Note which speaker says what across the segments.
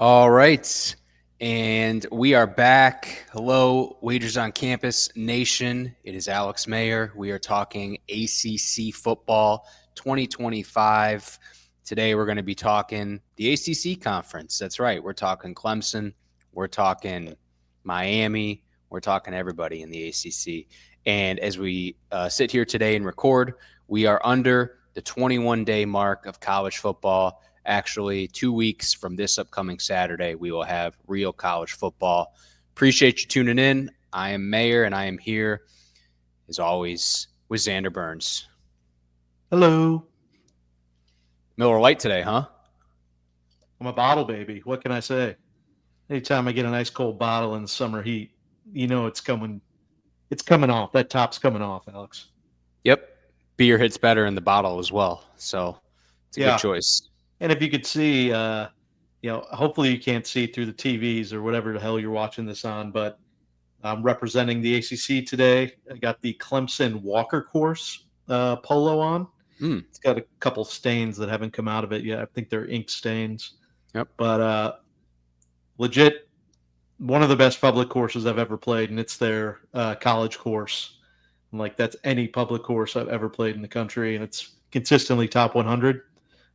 Speaker 1: All right. And we are back. Hello, Wagers on Campus Nation. It is Alex Mayer. We are talking ACC football 2025. Today we're going to be talking the ACC conference. That's right. We're talking Clemson. We're talking Miami. We're talking everybody in the ACC. And as we sit here today and record, we are under the 21-day mark of college football. Actually, 2 weeks from this upcoming Saturday, we will have real college football. Appreciate you tuning in. I am Mayer, and I am here, as always, with Xander Burns.
Speaker 2: Hello.
Speaker 1: Miller Lite today, huh?
Speaker 2: I'm a bottle baby. What can I say? Anytime I get a nice cold bottle in the summer heat, you know it's coming. It's coming off. That top's coming off, Alex.
Speaker 1: Yep. Beer hits better in the bottle as well, so it's a good choice.
Speaker 2: And if you could see, hopefully you can't see through the TVs or whatever the hell you're watching this on, but I'm representing the ACC today. I got the Clemson Walker Course polo on. It's got a couple stains that haven't come out of it yet. I think they're ink stains.
Speaker 1: Yep.
Speaker 2: But legit, one of the best public courses I've ever played, and it's their college course. And like that's any public course I've ever played in the country, and it's consistently top 100.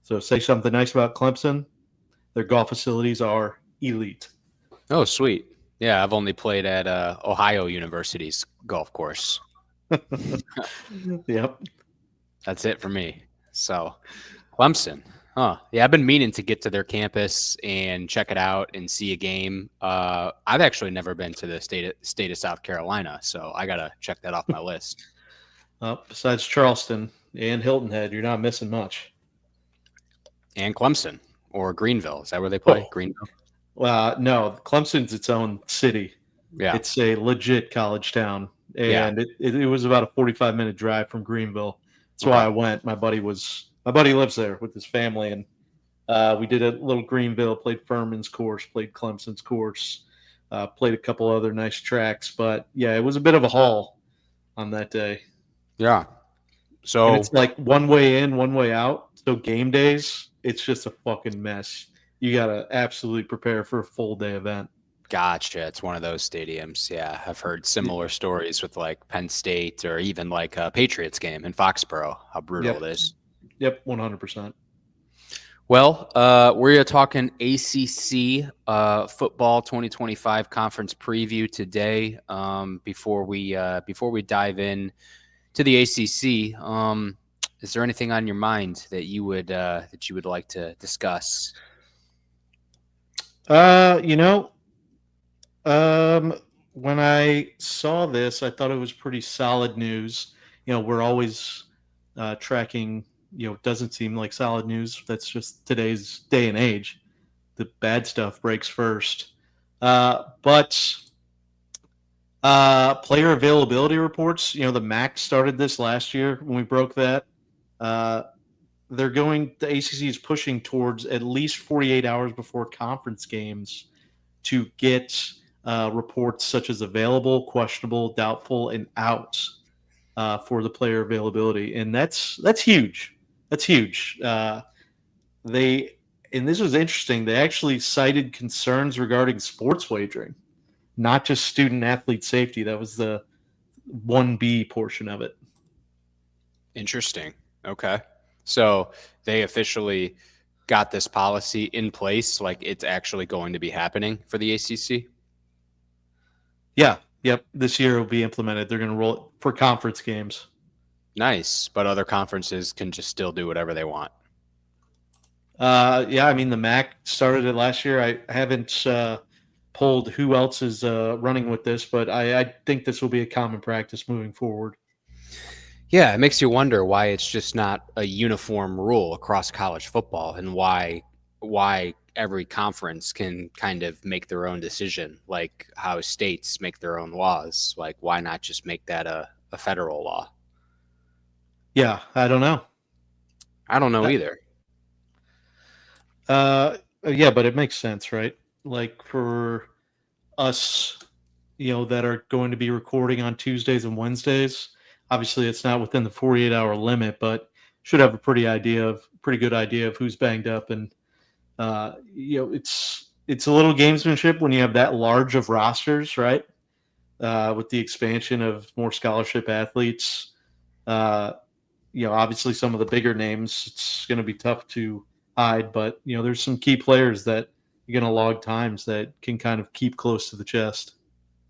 Speaker 2: So say something nice about Clemson. Their golf facilities are elite.
Speaker 1: Oh, sweet. Yeah, I've only played at Ohio University's golf course.
Speaker 2: Yep.
Speaker 1: That's it for me. So, Clemson. Huh. Yeah, I've been meaning to get to their campus and check it out and see a game. I've actually never been to the state of South Carolina, so I got to check that off my list.
Speaker 2: Well, besides Charleston and Hilton Head, you're not missing much.
Speaker 1: And Clemson or Greenville. Is that where they play? Greenville?
Speaker 2: No, Clemson's its own city.
Speaker 1: Yeah.
Speaker 2: It's a legit college town. And it was about a 45-minute drive from Greenville. That's why I went. My buddy lives there with his family, and we did a little Greenville, played Furman's course, played Clemson's course, played a couple other nice tracks. But yeah, it was a bit of a haul on that day.
Speaker 1: Yeah. So
Speaker 2: and it's like one way in, one way out. So game days, it's just a fucking mess. You got to absolutely prepare for a full day event.
Speaker 1: Gotcha. It's one of those stadiums. Yeah. I've heard similar stories with like Penn State or even like a Patriots game in Foxborough, how brutal it is.
Speaker 2: Yep, 100%.
Speaker 1: Well, we're talking ACC football 2025 conference preview today. Before we dive in to the ACC, is there anything on your mind that you would like to discuss?
Speaker 2: When I saw this, I thought it was pretty solid news. We're always tracking. It doesn't seem like solid news. That's just today's day and age. The bad stuff breaks first. But player availability reports, the MAC started this last year when we broke that. The ACC is pushing towards at least 48 hours before conference games to get reports such as available, questionable, doubtful, and out for the player availability. And that's huge. That's huge. And this was interesting. They actually cited concerns regarding sports wagering, not just student athlete safety. That was the 1B portion of it.
Speaker 1: Interesting. Okay. So they officially got this policy in place, like it's actually going to be happening for the ACC?
Speaker 2: Yeah. Yep. This year it will be implemented. They're going to roll it for conference games.
Speaker 1: Nice. But other conferences can just still do whatever they want.
Speaker 2: Yeah. I mean, the MAC started it last year. I haven't pulled who else is running with this, but I think this will be a common practice moving forward.
Speaker 1: Yeah, it makes you wonder why it's just not a uniform rule across college football and why every conference can kind of make their own decision, like how states make their own laws. Like, why not just make that a federal law?
Speaker 2: Yeah, I don't know.
Speaker 1: I don't know either.
Speaker 2: Yeah, but it makes sense, right? Like for us, that are going to be recording on Tuesdays and Wednesdays. Obviously, it's not within the 48-hour limit, but should have a pretty good idea of who's banged up, and it's it's a little gamesmanship when you have that large of rosters, right? With the expansion of more scholarship athletes, uh, obviously some of the bigger names, it's going to be tough to hide, but there's some key players that you're going to log times that can kind of keep close to the chest.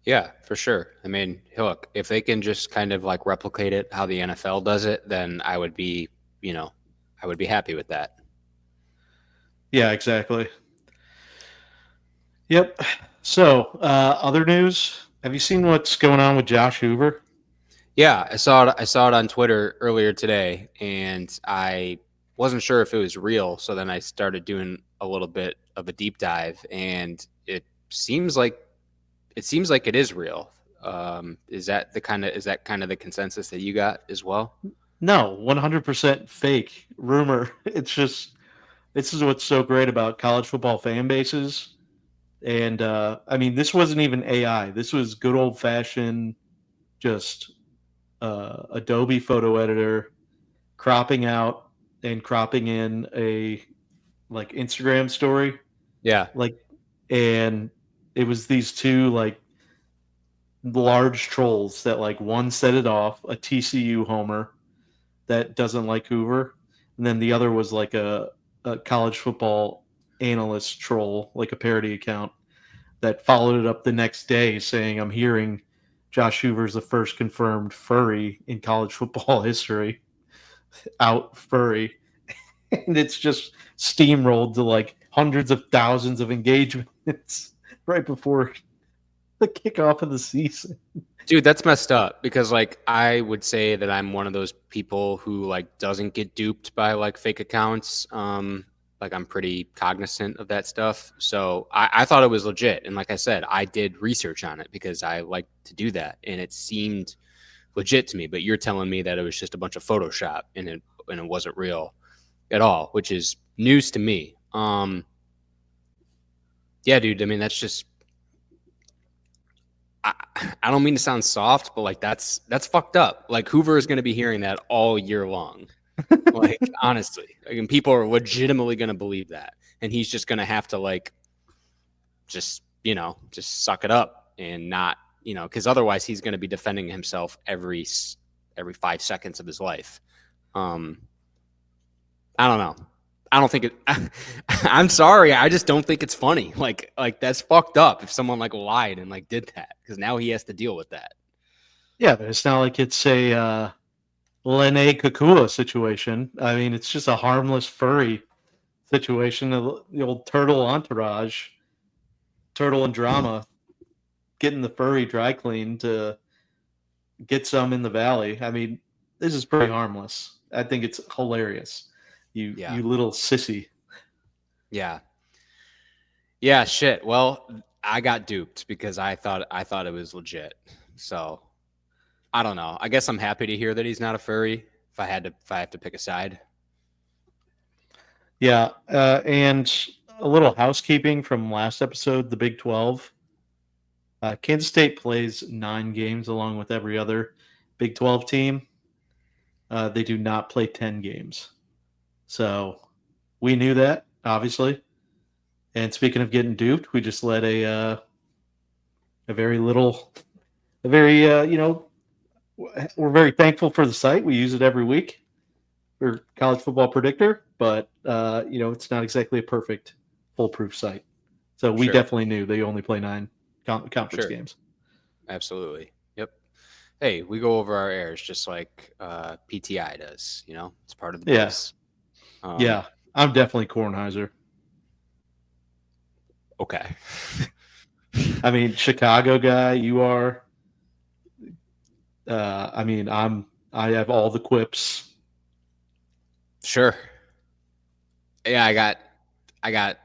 Speaker 1: Yeah, for sure. I mean, look, if they can just kind of like replicate it how the NFL does it, then I would be happy with that.
Speaker 2: Yeah, exactly. Yep. So, other news. Have you seen what's going on with Josh Hoover?
Speaker 1: Yeah, I saw it. I saw it on Twitter earlier today, and I wasn't sure if it was real. So then I started doing a little bit of a deep dive, and it seems like it is real. Is that kind of the consensus that you got as well?
Speaker 2: No, 100% fake rumor. It's just this is what's so great about college football fan bases. And I mean, this wasn't even AI. This was good old fashioned, just Adobe photo editor cropping out and cropping in a like Instagram story,
Speaker 1: Yeah,
Speaker 2: like, and it was these two like large trolls that like one set it off, a TCU homer that doesn't like Hoover, and then the other was like a college football analyst troll, like a parody account that followed it up the next day saying, "I'm hearing Josh Hoover's the first confirmed furry in college football history, out furry," and it's just steamrolled to like hundreds of thousands of engagements right before the kickoff of the season.
Speaker 1: dude, that's messed up because like I would say that I'm one of those people who like doesn't get duped by like fake accounts. Like I'm pretty cognizant of that stuff. So I thought it was legit. And like I said, I did research on it because I like to do that. And it seemed legit to me. But you're telling me that it was just a bunch of Photoshop and it wasn't real at all, which is news to me. Yeah, dude. I mean, that's just I, I don't mean to sound soft, but like that's fucked up. Like Hoover is going to be hearing that all year long. Like honestly, like, and people are legitimately going to believe that, and he's just going to have to like just suck it up and not because otherwise he's going to be defending himself every 5 seconds of his life. Um, I don't know. I don't think it. I'm sorry. I just don't think it's funny. Like that's fucked up. If someone like lied and like did that, because now he has to deal with that.
Speaker 2: Yeah, but it's not like it's a Lene Kakua situation. I mean, it's just a harmless furry situation. The old turtle entourage, turtle and drama, getting the furry dry clean to get some in the valley. I mean, this is pretty harmless. I think it's hilarious.
Speaker 1: Yeah.
Speaker 2: You little sissy.
Speaker 1: Yeah. Yeah. Shit. Well, I got duped because I thought it was legit. So I don't know. I guess I'm happy to hear that he's not a furry. If I have to pick a side.
Speaker 2: Yeah, and a little housekeeping from last episode, the Big 12. Kansas State plays 9 games along with every other Big 12 team. They do not play 10 games. So we knew that, obviously. And speaking of getting duped, we just let a very little, a very, we're very thankful for the site. We use it every week for college football predictor, but, it's not exactly a perfect foolproof site. So we
Speaker 1: Sure.
Speaker 2: definitely knew they only play 9 conference
Speaker 1: Sure.
Speaker 2: games.
Speaker 1: Absolutely. Yep. Hey, we go over our errors just like PTI does. It's part of the
Speaker 2: Yeah.
Speaker 1: biz. Um,
Speaker 2: Yeah. I'm definitely Kornheiser.
Speaker 1: okay.
Speaker 2: I mean, Chicago guy, you are. I mean, I have all the quips.
Speaker 1: Sure. Yeah, I got, I got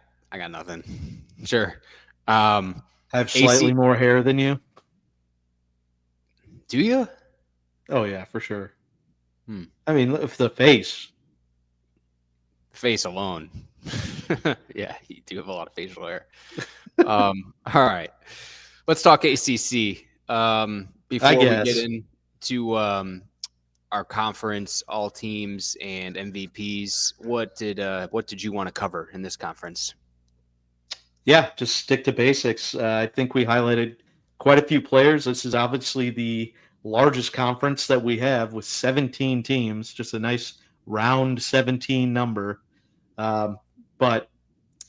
Speaker 1: nothing. Sure. Um,
Speaker 2: I have slightly
Speaker 1: AC,
Speaker 2: more hair than you.
Speaker 1: do you?
Speaker 2: Oh yeah, for sure.
Speaker 1: Hmm.
Speaker 2: I mean, if the face.
Speaker 1: Face alone. Yeah, you do have a lot of facial hair. All right. Let's talk ACC.
Speaker 2: I
Speaker 1: Before we get
Speaker 2: guess.
Speaker 1: into our conference, all teams and MVPs, what did you want to cover in this conference?
Speaker 2: Yeah, just stick to basics. I think we highlighted quite a few players. This is obviously the largest conference that we have with 17 teams, just a nice round 17 number. Um, but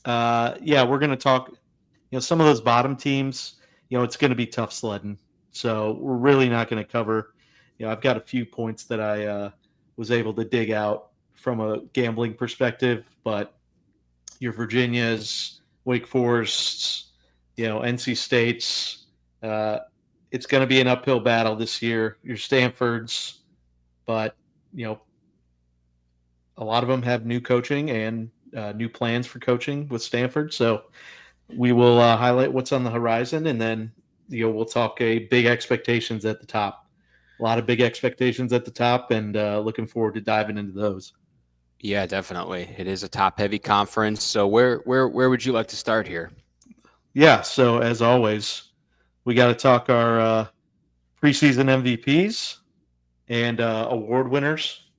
Speaker 2: yeah, we're going to talk, some of those bottom teams, it's going to be tough sledding. So we're really not going to cover, I've got a few points that I was able to dig out from a gambling perspective, but your Virginias, Wake Forests, NC States. Uh, it's going to be an uphill battle this year. Your Stanfords, but you know, a lot of them have new coaching and new plans for coaching with Stanford. So we will highlight what's on the horizon, and then we'll talk big expectations at the top. A lot of big expectations at the top, and looking forward to diving into those.
Speaker 1: Yeah, definitely. It is a top-heavy conference. So where would you like to start here?
Speaker 2: Yeah. So as always, we got to talk our preseason MVPs and award winners.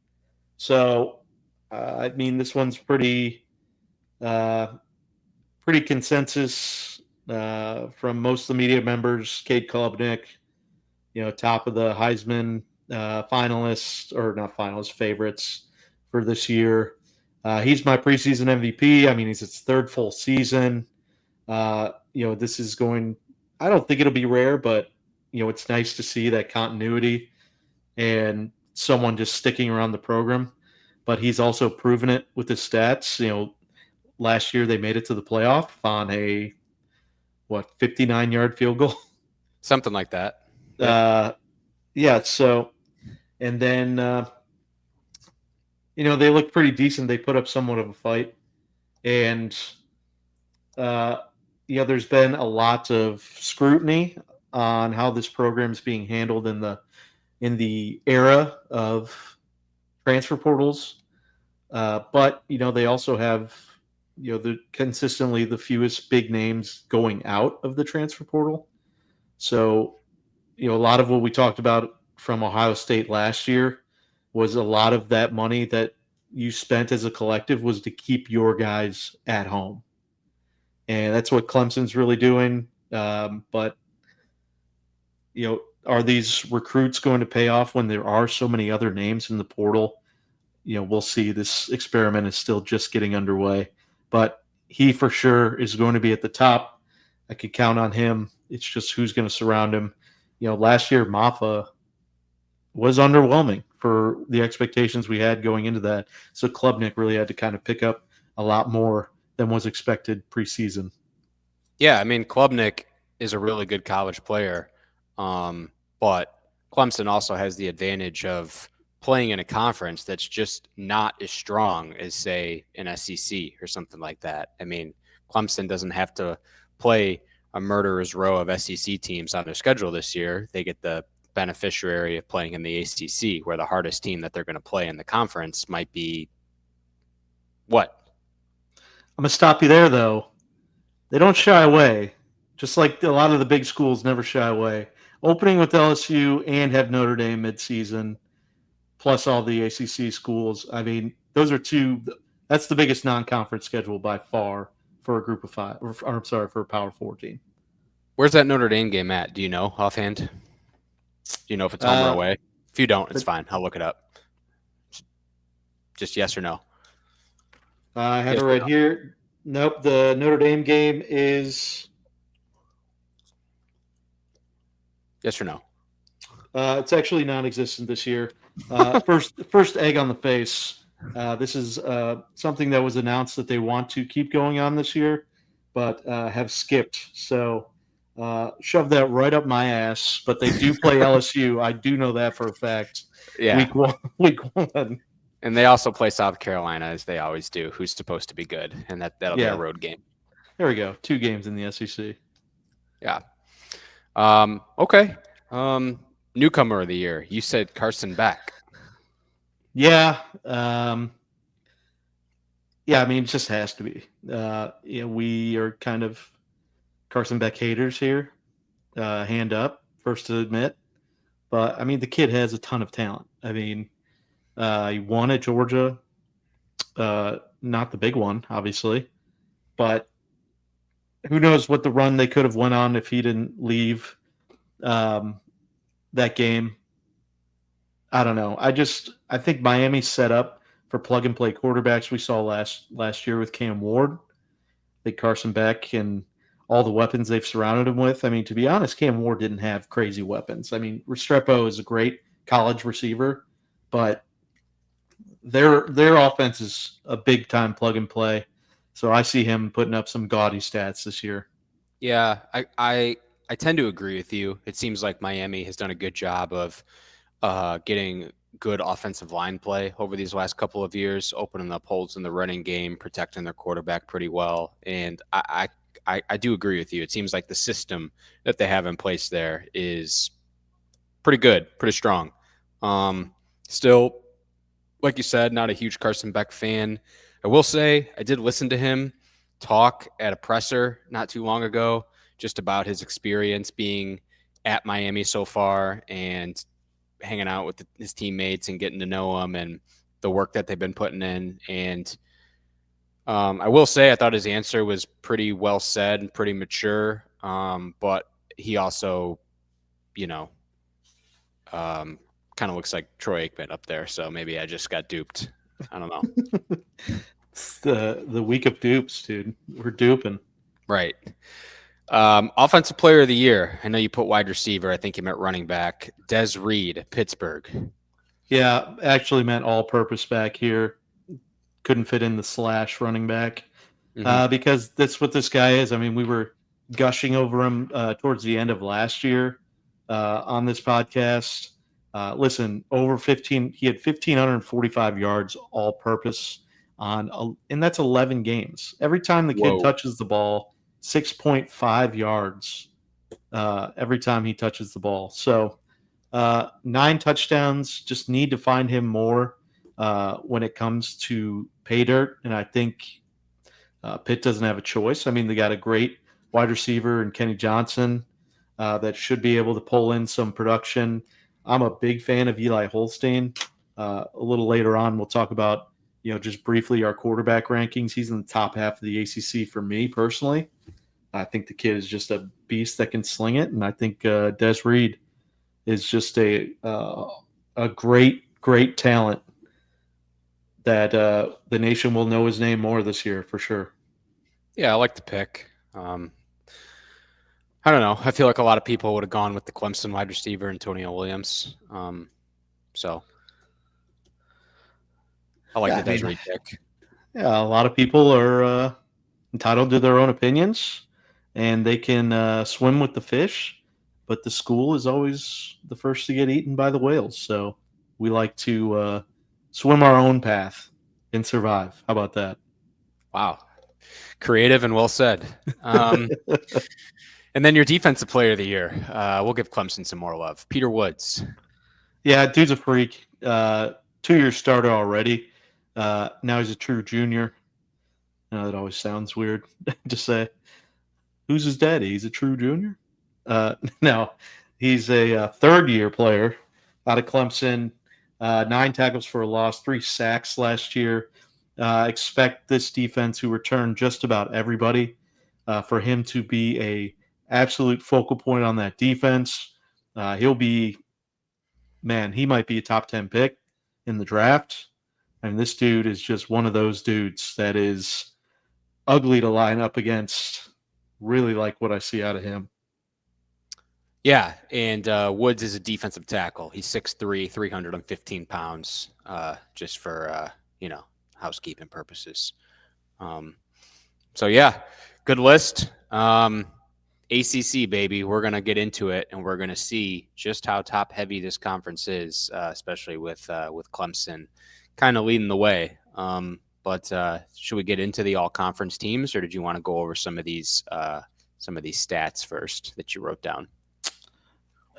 Speaker 2: So I mean, this one's uh, pretty consensus from most of the media members. Cade Klubnik, top of the Heisman finalists, or not finalists, favorites for this year. He's my preseason MVP. I mean, he's his third full season. This is going. I don't think it'll be rare, but it's nice to see that continuity and someone just sticking around the program. But he's also proven it with his stats. Last year they made it to the playoff on a 59-yard field goal.
Speaker 1: Something like that.
Speaker 2: Yep. Yeah. So, and then they look pretty decent. They put up somewhat of a fight, and uh, there's been a lot of scrutiny on how this program is being handled in the era of transfer portals. But they also have consistently the fewest big names going out of the transfer portal. So a lot of what we talked about from Ohio State last year was a lot of that money that you spent as a collective was to keep your guys at home, and that's what Clemson's really doing. But are these recruits going to pay off when there are so many other names in the portal? We'll see. This experiment is still just getting underway, but he for sure is going to be at the top. I could count on him. It's just who's going to surround him. Last year Maffa was underwhelming for the expectations we had going into that. So Klubnik really had to kind of pick up a lot more than was expected preseason.
Speaker 1: Yeah, I mean, Klubnik is a really good college player, but Clemson also has the advantage of playing in a conference that's just not as strong as, say, an SEC or something like that. I mean, Clemson doesn't have to play a murderer's row of SEC teams on their schedule this year. They get the beneficiary of playing in the ACC, where the hardest team that they're going to play in the conference might be what?
Speaker 2: I'm going to stop you there, though. They don't shy away, just like a lot of the big schools never shy away. Opening with LSU and have Notre Dame midseason, plus all the ACC schools. I mean, those are two. That's the biggest non-conference schedule by far for a group of five. Or I'm sorry, for a Power 4 team.
Speaker 1: Where's that Notre Dame game at? Do you know offhand? Do you know if it's home or away? If you don't, it's fine. I'll look it up. Just yes or no.
Speaker 2: I have it right here. Nope. The Notre Dame game is
Speaker 1: yes or no.
Speaker 2: It's actually non-existent this year. First egg on the face. This is something that was announced that they want to keep going on this year, but have skipped. So shove that right up my ass. But they do play LSU. I do know that for a fact.
Speaker 1: Yeah.
Speaker 2: Week one.
Speaker 1: And they also play South Carolina, as they always do, who's supposed to be good, and that'll be a road game.
Speaker 2: There we go. 2 games in the SEC.
Speaker 1: Yeah. Okay. Newcomer of the year. You said Carson Beck.
Speaker 2: Yeah. Yeah, I mean, it just has to be. We are kind of Carson Beck haters here. Hand up, first to admit. But, I mean, the kid has a ton of talent. I mean, he won at Georgia. Not the big one, obviously. But who knows what the run they could have went on if he didn't leave that game. I don't know. I think Miami's set up for plug and play quarterbacks. We saw last year with Cam Ward, like Carson Beck, and all the weapons they've surrounded him with. I mean, to be honest, Cam Ward didn't have crazy weapons. I mean, Restrepo is a great college receiver, but their offense is a big time plug and play. So I see him putting up some gaudy stats this year.
Speaker 1: Yeah, I tend to agree with you. It seems like Miami has done a good job of getting good offensive line play over these last couple of years, opening up holes in the running game, protecting their quarterback pretty well. And I do agree with you. It seems like the system that they have in place there is pretty good, pretty strong. Still, like you said, not a huge Carson Beck fan. I will say I did listen to him talk at a presser not too long ago just about his experience being at Miami so far and hanging out with his teammates and getting to know them and the work that they've been putting in. And I will say I thought his answer was pretty well said and pretty mature, but he also, you know, kind of looks like Troy Aikman up there. So maybe I just got duped. I don't know.
Speaker 2: It's the week of dupes, dude. We're duping.
Speaker 1: Right. Offensive player of the year. I know you put wide receiver. I think you meant running back. Des Reed, Pittsburgh.
Speaker 2: Yeah, actually meant all purpose back here. Couldn't fit in the slash running back because that's what this guy is. I mean, we were gushing over him towards the end of last year on this podcast. Listen, over 15, he had 1,545 yards all purpose and that's 11 games. Every time the kid touches the ball, 6.5 yards every time he touches the ball. So 9 touchdowns. Just need to find him more when it comes to pay dirt, and I think Pitt doesn't have a choice. I mean, they got a great wide receiver in Kenny Johnson that should be able to pull in some production. I'm a big fan of Eli Holstein. A little later on, we'll talk about just briefly our quarterback rankings. He's in the top half of the ACC for me personally. I think the kid is just a beast that can sling it, and I think Des Reed is just a great talent that the nation will know his name more this year for sure.
Speaker 1: Yeah, I like the pick. I don't know. I feel like a lot of people would have gone with the Clemson wide receiver, Antonio Williams. So I like the Des Reed pick.
Speaker 2: Yeah, a lot of people are entitled to their own opinions, and they can swim with the fish, but the school is always the first to get eaten by the whales. So we like to swim our own path and survive. How about that?
Speaker 1: Wow. Creative and well said. And then your defensive player of the year. We'll give Clemson some more love. Peter Woods.
Speaker 2: Yeah, dude's a freak. 2-year starter already. Now he's a true junior. That always sounds weird to say. Who's his daddy? He's a true junior? No, he's a third-year player out of Clemson. 9 tackles for a loss, 3 sacks last year. Expect this defense, who returned just about everybody, for him to be a absolute focal point on that defense. He might be a top 10 pick in the draft. I mean, this dude is just one of those dudes that is ugly to line up against. Really like what I see out of him.
Speaker 1: Yeah, and Woods is a defensive tackle. He's 6'3", 315 pounds, just for, housekeeping purposes. So, yeah, good list. ACC, baby, we're going to get into it, and we're going to see just how top-heavy this conference is, especially with Clemson kind of leading the way. But should we get into the all-conference teams, or did you want to go over some of these stats first that you wrote down?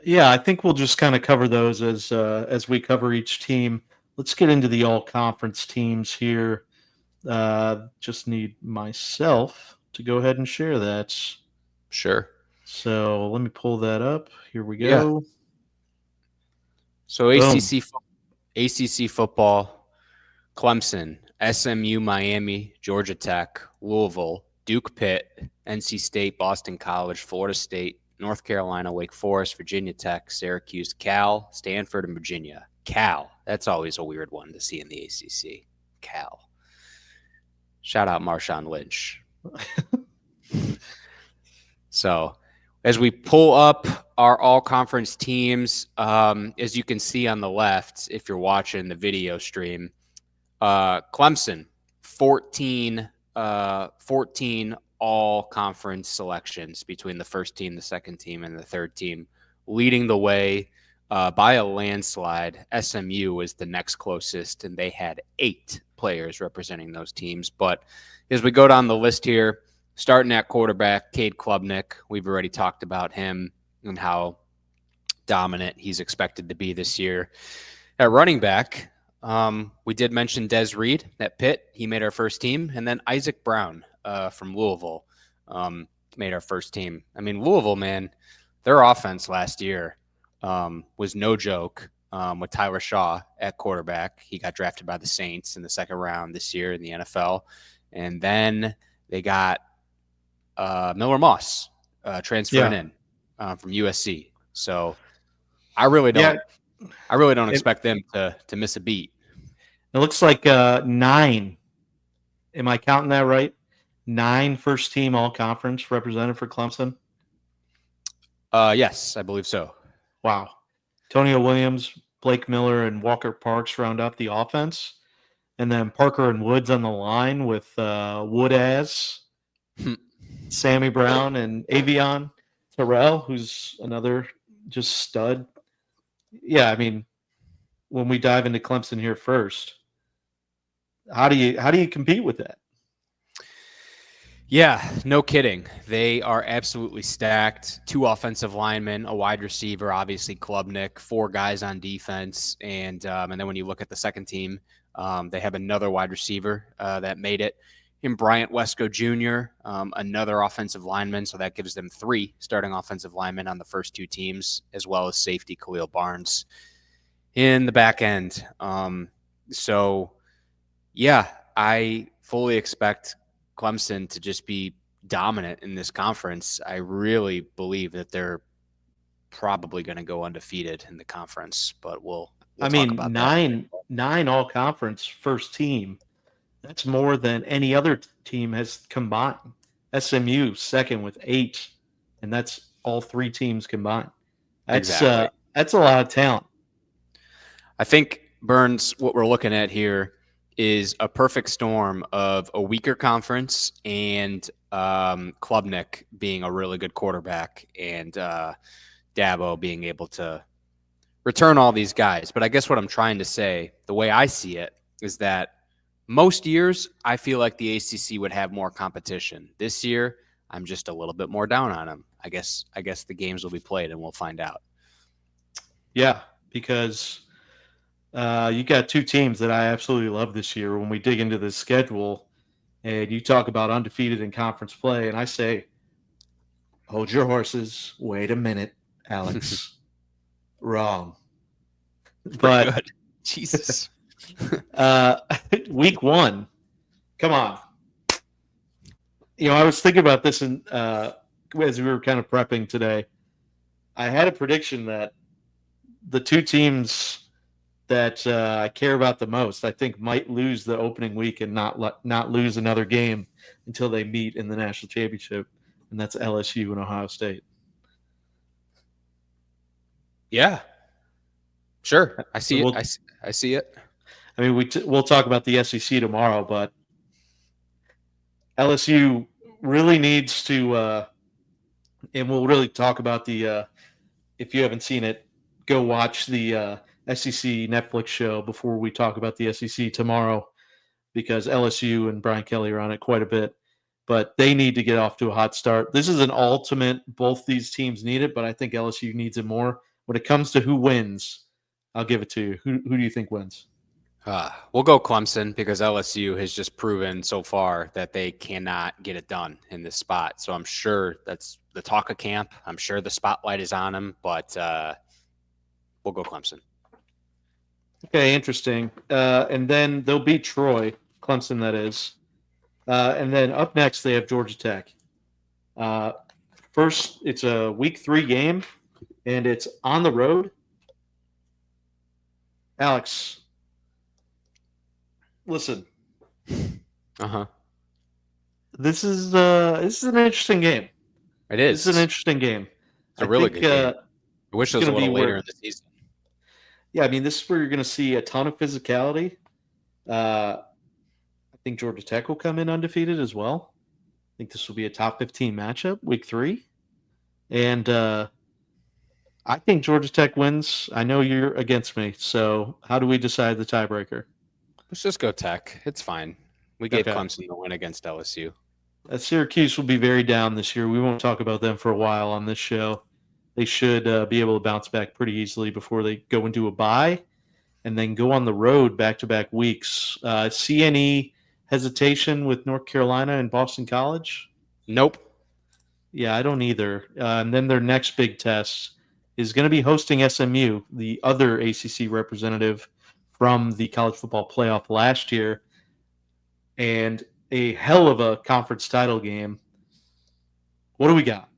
Speaker 2: Yeah, I think we'll just kind of cover those as we cover each team. Let's get into the all-conference teams here. Just need myself to go ahead and share that.
Speaker 1: Sure.
Speaker 2: So let me pull that up. Here we go.
Speaker 1: Yeah. So ACC football, Clemson, SMU, Miami, Georgia Tech, Louisville, Duke, Pitt, NC State, Boston College, Florida State, North Carolina, Wake Forest, Virginia Tech, Syracuse, Cal, Stanford, and Virginia. Cal. That's always a weird one to see in the ACC. Cal. Shout out Marshawn Lynch. So as we pull up our all-conference teams, as you can see on the left, if you're watching the video stream, Clemson, 14 all-conference selections between the first team, the second team, and the third team, leading the way by a landslide. SMU was the next closest, and they had 8 players representing those teams. But as we go down the list here, starting at quarterback, Cade Klubnik. We've already talked about him and how dominant he's expected to be this year. At running back, we did mention Des Reed at Pitt. He made our first team. And then Isaac Brown from Louisville made our first team. I mean, Louisville, man, their offense last year was no joke with Tyler Shaw at quarterback. He got drafted by the Saints in the second round this year in the NFL. And then they got Miller Moss transferring in from USC. So I really don't expect them to miss a beat.
Speaker 2: It looks like 9. Am I counting that right? 9 first team all conference represented for Clemson?
Speaker 1: Yes, I believe so.
Speaker 2: Wow. Antonio Williams, Blake Miller, and Walker Parks round out the offense. And then Parker and Woods on the line with Woodaz, Sammy Brown, and Avion Terrell, who's another just stud. Yeah, I mean, when we dive into Clemson here first, how do you compete with that?
Speaker 1: Yeah, no kidding. They are absolutely stacked. 2 offensive linemen, a wide receiver, obviously Klubnik, 4 guys on defense, and then when you look at the second team, they have another wide receiver that made it. In Bryant Wesco Jr., another offensive lineman, so that gives them 3 starting offensive linemen on the first 2 teams, as well as safety Khalil Barnes in the back end. So, yeah, I fully expect Clemson to just be dominant in this conference. I really believe that they're probably going to go undefeated in the conference, but we'll talk about that.
Speaker 2: 9 all conference first team. That's more than any other team has combined. SMU second with 8, and that's all 3 teams combined. That's a lot of talent.
Speaker 1: I think, Burns, what we're looking at here is a perfect storm of a weaker conference and Klubnik being a really good quarterback and Dabo being able to return all these guys. But I guess what I'm trying to say, the way I see it, is that most years I feel like the ACC would have more competition. This year, I'm just a little bit more down on them. I guess the games will be played and we'll find out.
Speaker 2: Yeah, because you got 2 teams that I absolutely love this year when we dig into the schedule and you talk about undefeated in conference play, and I say, hold your horses. Wait a minute, Alex. Wrong. But
Speaker 1: good. Jesus.
Speaker 2: Week 1. Come on. I was thinking about this as we were kind of prepping today. I had a prediction that the 2 teams that I care about the most, I think, might lose the opening week and not lose another game until they meet in the national championship, and that's LSU and Ohio State.
Speaker 1: Yeah, sure. I see it. I see it.
Speaker 2: I mean, we'll talk about the SEC tomorrow, but LSU really needs to, and we'll really talk about the. If you haven't seen it, go watch the SEC Netflix show before we talk about the SEC tomorrow, because LSU and Brian Kelly are on it quite a bit. But they need to get off to a hot start. This is an ultimate. Both these teams need it, but I think LSU needs it more. When it comes to who wins, I'll give it to you. Who do you think wins?
Speaker 1: We'll go Clemson because LSU has just proven so far that they cannot get it done in this spot. So I'm sure that's the talk of camp. I'm sure the spotlight is on them, but we'll go Clemson.
Speaker 2: Okay, interesting. And then they'll beat Troy, Clemson that is. And then up next, they have Georgia Tech. First, it's a week 3 game, and it's on the road. Alex, listen,
Speaker 1: Uh-huh.
Speaker 2: this is an interesting game.
Speaker 1: It
Speaker 2: This is an
Speaker 1: is.
Speaker 2: interesting game.
Speaker 1: It's
Speaker 2: I
Speaker 1: a really
Speaker 2: think
Speaker 1: good game. I wish
Speaker 2: it's
Speaker 1: it was
Speaker 2: going
Speaker 1: a
Speaker 2: to be
Speaker 1: little later in
Speaker 2: where,
Speaker 1: the season.
Speaker 2: yeah, I mean, this is where you're going to see a ton of physicality. I think Georgia Tech will come in undefeated as well. I think this will be a top 15 matchup, week 3. And I think Georgia Tech wins. I know you're against me. So, how do we decide the tiebreaker?
Speaker 1: Let's just go Tech. It's fine. We gave
Speaker 2: Okay.
Speaker 1: Clemson the win against LSU.
Speaker 2: Syracuse will be very down this year. We won't talk about them for a while on this show. They should be able to bounce back pretty easily before they go into a bye and then go on the road back to back weeks. See any hesitation with North Carolina and Boston College?
Speaker 1: Nope.
Speaker 2: Yeah, I don't either. And then their next big test is going to be hosting SMU, the other ACC representative from the college football playoff last year, and a hell of a conference title game. What do we got?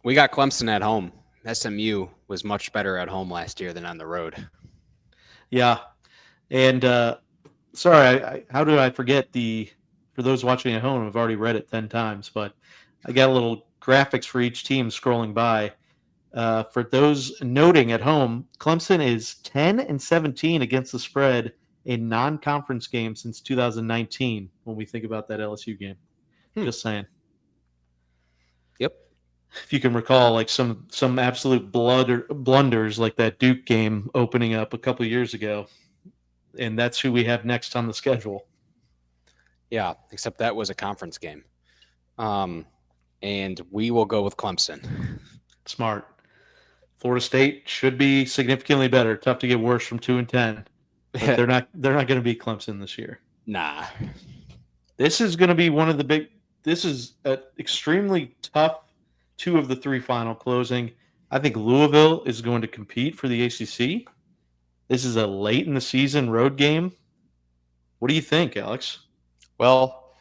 Speaker 1: We got Clemson at home. SMU was much better at home last year than on the road.
Speaker 2: Yeah, and sorry, how did I forget the? For those watching at home, I've already read it 10 times, but I got a little graphics for each team scrolling by. For those noting at home, Clemson is 10-17 against the spread in non-conference games since 2019. When we think about that LSU game, just saying.
Speaker 1: Yep.
Speaker 2: If you can recall, like some absolute blunders like that Duke game opening up a couple years ago, and that's who we have next on the schedule.
Speaker 1: Yeah, except that was a conference game. And we will go with Clemson.
Speaker 2: Smart. Florida State should be significantly better. Tough to get worse from 2-10, but they're not going to beat Clemson this year.
Speaker 1: Nah.
Speaker 2: This is going to be one of the big. This is an extremely tough 2 of the 3 final closing. I think Louisville is going to compete for the ACC. This is a late in the season road game. What do you think, Alex?
Speaker 1: Well,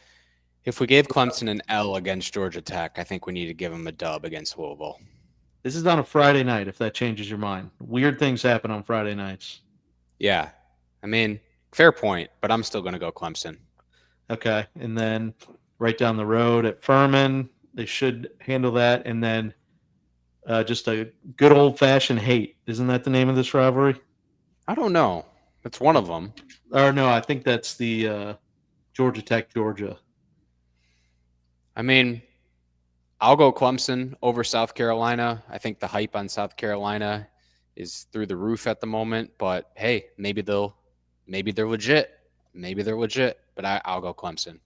Speaker 1: if we gave Clemson an L against Georgia Tech, I think we need to give them a dub against Louisville.
Speaker 2: This is on a Friday night, if that changes your mind. Weird things happen on Friday nights.
Speaker 1: Yeah. I mean, fair point, but I'm still going to go Clemson.
Speaker 2: Okay. And then right down the road at Furman, they should handle that. And then just a good old-fashioned hate. Isn't that the name of this rivalry?
Speaker 1: I don't know. It's one of them.
Speaker 2: Or no, I think that's the Georgia Tech, Georgia.
Speaker 1: I mean, I'll go Clemson over South Carolina. I think the hype on South Carolina is through the roof at the moment, but hey, maybe they're legit. Maybe they're legit, but I'll go Clemson.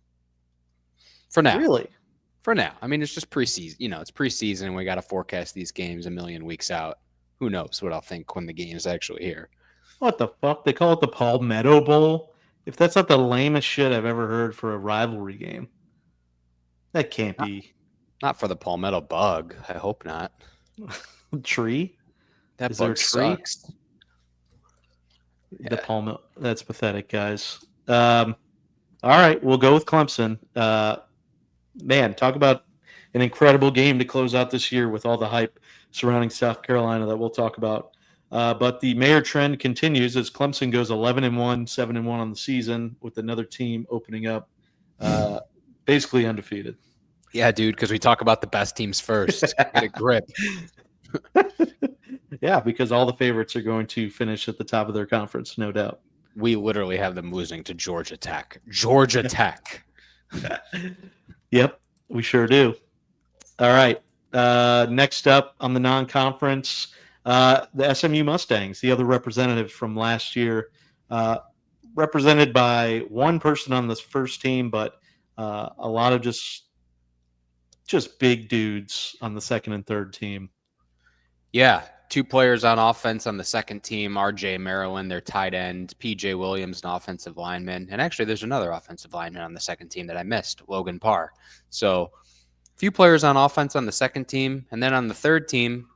Speaker 1: For now.
Speaker 2: Really?
Speaker 1: For now. I mean, it's just preseason. It's preseason and we got to forecast these games a million weeks out. Who knows what I'll think when the game's actually here.
Speaker 2: What the fuck? They call it the Palmetto Bowl? If that's not the lamest shit I've ever heard for a rivalry game. That can't be.
Speaker 1: Not for the palmetto bug. I hope not.
Speaker 2: Tree?
Speaker 1: That
Speaker 2: Is there a
Speaker 1: bug
Speaker 2: tree?
Speaker 1: sucks.
Speaker 2: The palmetto. That's pathetic, guys. All right, we'll go with Clemson. Man, talk about an incredible game to close out this year with all the hype surrounding South Carolina that we'll talk about. But the Mayer trend continues as Clemson goes 11-1, 7-1 on the season, with another team opening up basically undefeated.
Speaker 1: Yeah, dude, because we talk about the best teams first. Get a grip.
Speaker 2: Yeah, because all the favorites are going to finish at the top of their conference, no doubt.
Speaker 1: We literally have them losing to Georgia Tech. Georgia Tech.
Speaker 2: Yep, we sure do. All right. Next up on the non-conference, the SMU Mustangs, the other representative from last year, represented by one person on this first team, but a lot of just big dudes on the second and third team.
Speaker 1: Yeah, 2 players on offense on the second team, RJ Maryland, their tight end, PJ Williams, an offensive lineman. And actually, there's another offensive lineman on the second team that I missed, Logan Parr. So a few players on offense on the second team. And then on the third team,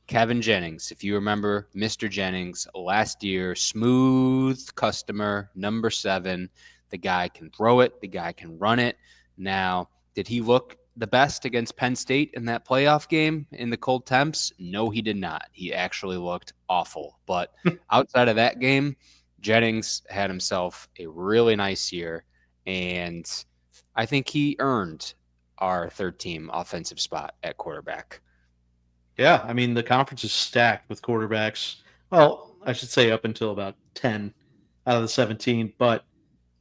Speaker 1: Kevin Jennings. If you remember Mr. Jennings last year, smooth customer, number 7. The guy can throw it. The guy can run it. Now, did he look the best against Penn State in that playoff game in the cold temps? No, he did not. He actually looked awful. But outside of that game, Jennings had himself a really nice year, and I think he earned our third team offensive spot at quarterback.
Speaker 2: Yeah, I mean, the conference is stacked with quarterbacks. Well, I should say up until about 10 out of the 17. But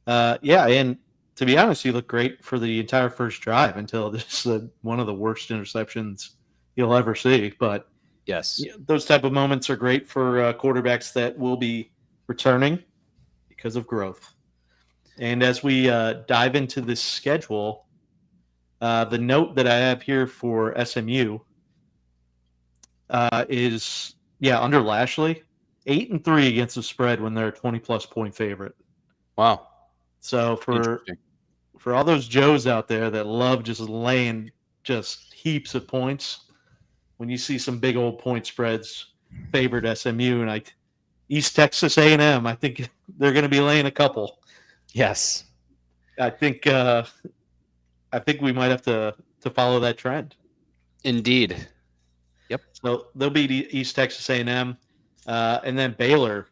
Speaker 2: yeah, and to be honest, he looked great for the entire first drive until this one of the worst interceptions you'll ever see. But
Speaker 1: Yes.
Speaker 2: yeah, those type of moments are great for quarterbacks that will be returning because of growth. And as we dive into this schedule, the note that I have here for SMU is under Lashley, 8-3 against the spread when they're a 20+ point favorite.
Speaker 1: Wow.
Speaker 2: So for all those Joes out there that love just laying just heaps of points, when you see some big old point spreads favored SMU and East Texas A&M, I think they're going to be laying a couple.
Speaker 1: Yes.
Speaker 2: I think we might have to follow that trend.
Speaker 1: Indeed. Yep.
Speaker 2: So they'll beat East Texas A&M, and then Baylor.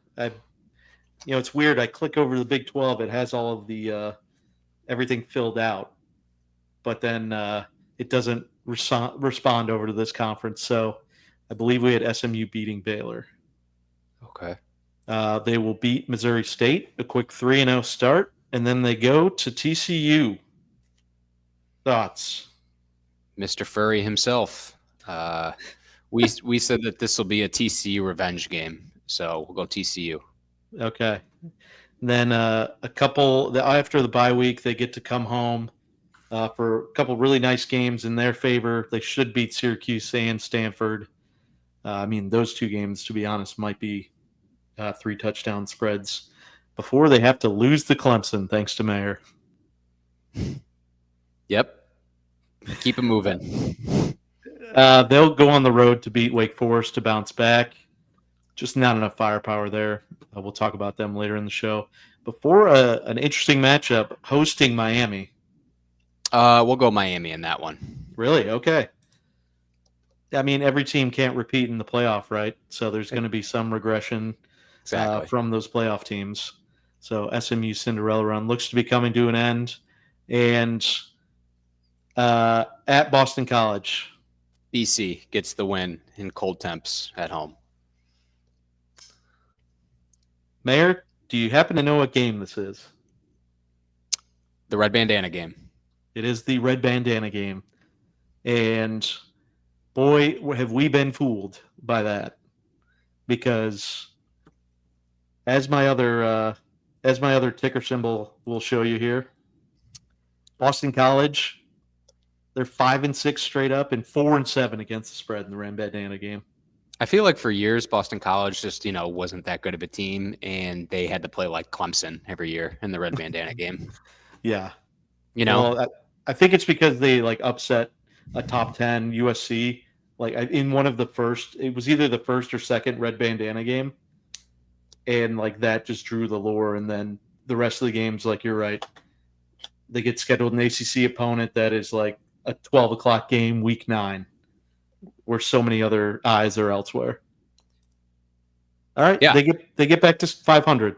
Speaker 2: It's weird. I click over the Big 12. It has all of the everything filled out, but then it doesn't respond over to this conference. So I believe we had SMU beating Baylor.
Speaker 1: Okay.
Speaker 2: They will beat Missouri State, a quick 3-0 start, and then they go to TCU. Thoughts?
Speaker 1: Mr. Furry himself. We said that this will be a TCU revenge game, so we'll go TCU.
Speaker 2: Okay. And then after the bye week, they get to come home for a couple really nice games in their favor. They should beat Syracuse and Stanford. I mean, those two games, to be honest, might be 3 touchdown spreads before they have to lose to Clemson, thanks to Mayer.
Speaker 1: Yep. Keep it moving.
Speaker 2: They'll go on the road to beat Wake Forest to bounce back. Just not enough firepower there. We'll talk about them later in the show. Before an interesting matchup, hosting Miami.
Speaker 1: We'll go Miami in that one.
Speaker 2: Really? Okay. I mean, every team can't repeat in the playoff, right? So there's going to be some regression from those playoff teams. So SMU Cinderella run looks to be coming to an end. And at Boston College.
Speaker 1: BC gets the win in cold temps at home.
Speaker 2: Mayor, do you happen to know what game this is?
Speaker 1: The Red Bandana game.
Speaker 2: It is the Red Bandana game. And boy, have we been fooled by that. Because as my other ticker symbol will show you here, Boston College, they're 5-6 straight up and 4-7 against the spread in the Red Bandana game.
Speaker 1: I feel like for years, Boston College just, wasn't that good of a team, and they had to play like Clemson every year in the Red Bandana game.
Speaker 2: Yeah.
Speaker 1: Well,
Speaker 2: I think it's because they upset a top 10 USC in one of the first. It was either the first or second Red Bandana game, and that just drew the lure. And then the rest of the games, you're right, they get scheduled an ACC opponent that is a 12 o'clock game, week 9, where so many other eyes are elsewhere. All right,
Speaker 1: yeah.
Speaker 2: They get back to 500.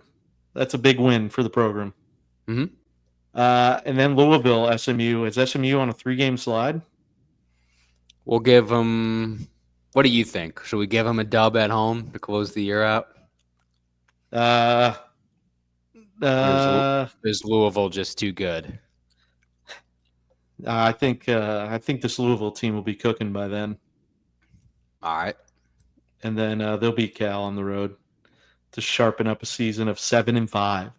Speaker 2: That's a big win for the program.
Speaker 1: Mm-hmm.
Speaker 2: And then Louisville, SMU. Is SMU on a 3-game slide?
Speaker 1: We'll give them. What do you think? Should we give them a dub at home to close the year out? Is Louisville just too good?
Speaker 2: I think this Louisville team will be cooking by then.
Speaker 1: All right.
Speaker 2: And then they'll beat Cal on the road to sharpen up a season of 7-5.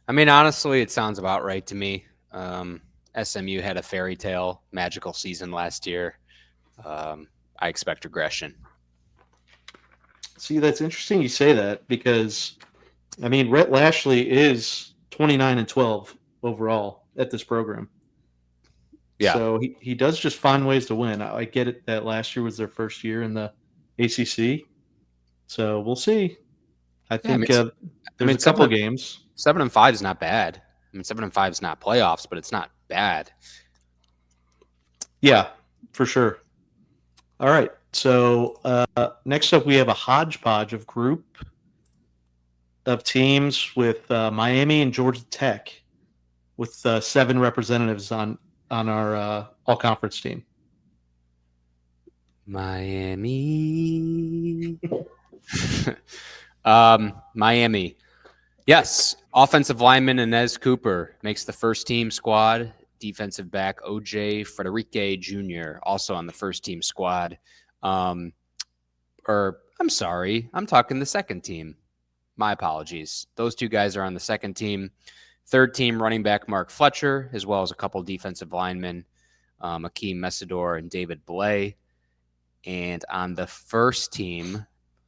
Speaker 1: I mean, honestly, it sounds about right to me. SMU had a fairy tale magical season last year. I expect regression.
Speaker 2: See, that's interesting you say that because, I mean, Rhett Lashley is 29-12 overall at this program.
Speaker 1: Yeah.
Speaker 2: So he does just find ways to win. I get it that last year was their first year in the ACC. So we'll see. I think there's a couple games.
Speaker 1: 7-5 is not bad. I mean, 7-5 is not playoffs, but it's not bad.
Speaker 2: Yeah, for sure. All right. So next up, we have a hodgepodge of group of teams with Miami and Georgia Tech, with 7 representatives on our all conference team.
Speaker 1: Miami. Miami. Yes. Offensive lineman Inez Cooper makes the first team squad. Defensive back OJ Frederique Jr. also on the first team squad. I'm sorry, I'm talking the second team. My apologies. Those 2 guys are on the second team. Third team running back Mark Fletcher, as well as a couple defensive linemen, Akeem Messidor and David Blay. And on the first team,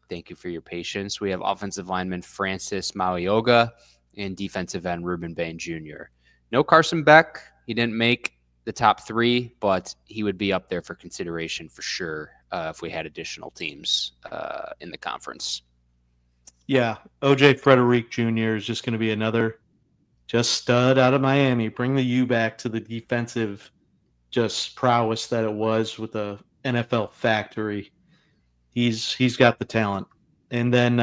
Speaker 1: thank you for your patience, we have offensive lineman Francis Malioga and defensive end Ruben Bain Jr. No Carson Beck. He didn't make the top 3, but he would be up there for consideration for sure if we had additional teams in the conference.
Speaker 2: Yeah, OJ Frederique Jr. is just going to be another just stud out of Miami. Bring the U back to the defensive just prowess that it was with the NFL factory. He's got the talent. And then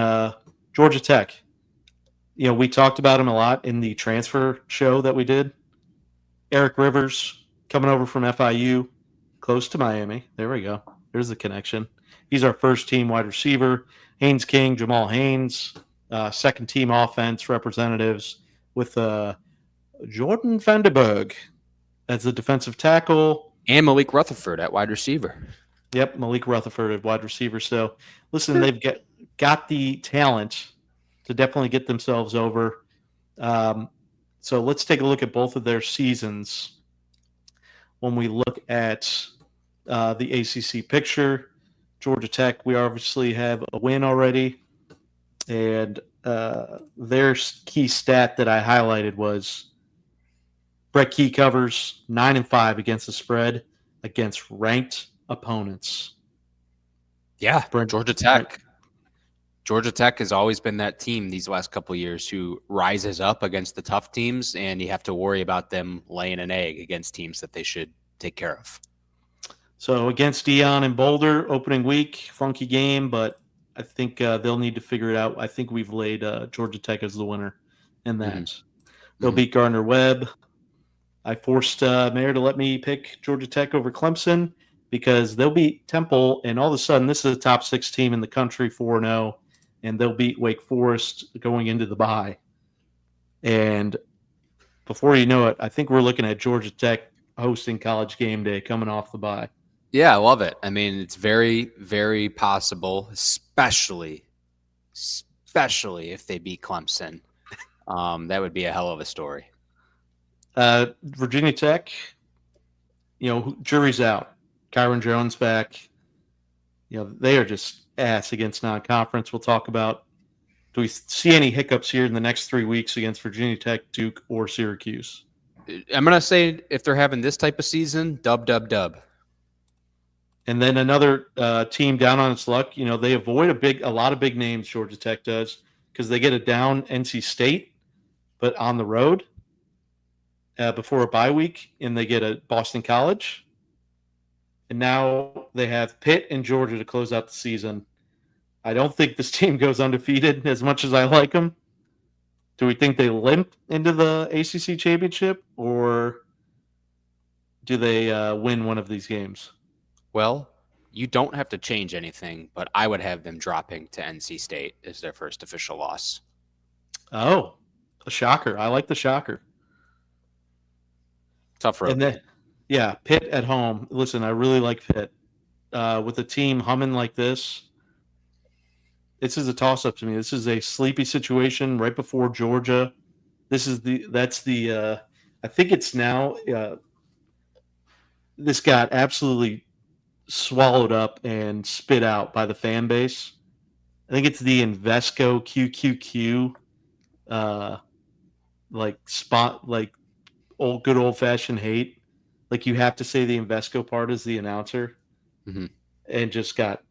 Speaker 2: Georgia Tech. You know, we talked about him a lot in the transfer show that we did. Eric Rivers coming over from FIU, close to Miami. There we go. There's the connection. He's our first team wide receiver. Haynes King, Jamal Haynes, second team offense representatives with Jordan Vanderberg as the defensive tackle.
Speaker 1: And Malik Rutherford at wide receiver.
Speaker 2: Yep, Malik Rutherford at wide receiver. So, listen, they've got the talent to definitely get themselves over. So let's take a look at both of their seasons. When we look at the ACC picture, Georgia Tech, we obviously have a win already. And their key stat that I highlighted was Brett Key covers 9-5 against the spread against ranked opponents.
Speaker 1: Yeah, Georgia Tech. Georgia Tech has always been that team these last couple of years who rises up against the tough teams, and you have to worry about them laying an egg against teams that they should take care of.
Speaker 2: So against Dion and Boulder, opening week, funky game, but I think they'll need to figure it out. I think we've laid Georgia Tech as the winner in that. Mm-hmm. They'll beat Gardner-Webb. I forced Mayor to let me pick Georgia Tech over Clemson because they'll beat Temple, and all of a sudden this is a top 6 team in the country, 4-0, and they'll beat Wake Forest going into the bye. And before you know it, I think we're looking at Georgia Tech hosting College Game Day coming off the bye.
Speaker 1: Yeah, I love it. I mean, it's very, very possible, especially if they beat Clemson. That would be a hell of a story.
Speaker 2: Virginia Tech, you know, jury's out. Kyron Jones back. You know, they are just ass against non-conference. We'll talk about, do we see any hiccups here in the next 3 weeks against Virginia Tech, Duke, or Syracuse?
Speaker 1: I'm going to say if they're having this type of season, dub.
Speaker 2: And then another team down on its luck. You know, they avoid a lot of big names, Georgia Tech does, because they get a down NC State, but on the road before a bye week, and they get a Boston College. And now they have Pitt and Georgia to close out the season. I don't think this team goes undefeated as much as I like them. Do we think they limp into the ACC championship, or do they win one of these games?
Speaker 1: Well, you don't have to change anything, but I would have them dropping to NC State as their first official loss.
Speaker 2: Oh, a shocker. I like the shocker.
Speaker 1: Tough road.
Speaker 2: And then, yeah, Pitt at home. Listen, I really like Pitt. With a team humming like this is a toss-up to me. This is a sleepy situation right before Georgia. I think it's now, this got absolutely swallowed up and spit out by the fan base. I think it's the Invesco QQQ, good old-fashioned hate. Like, you have to say the Invesco part as the announcer, and just got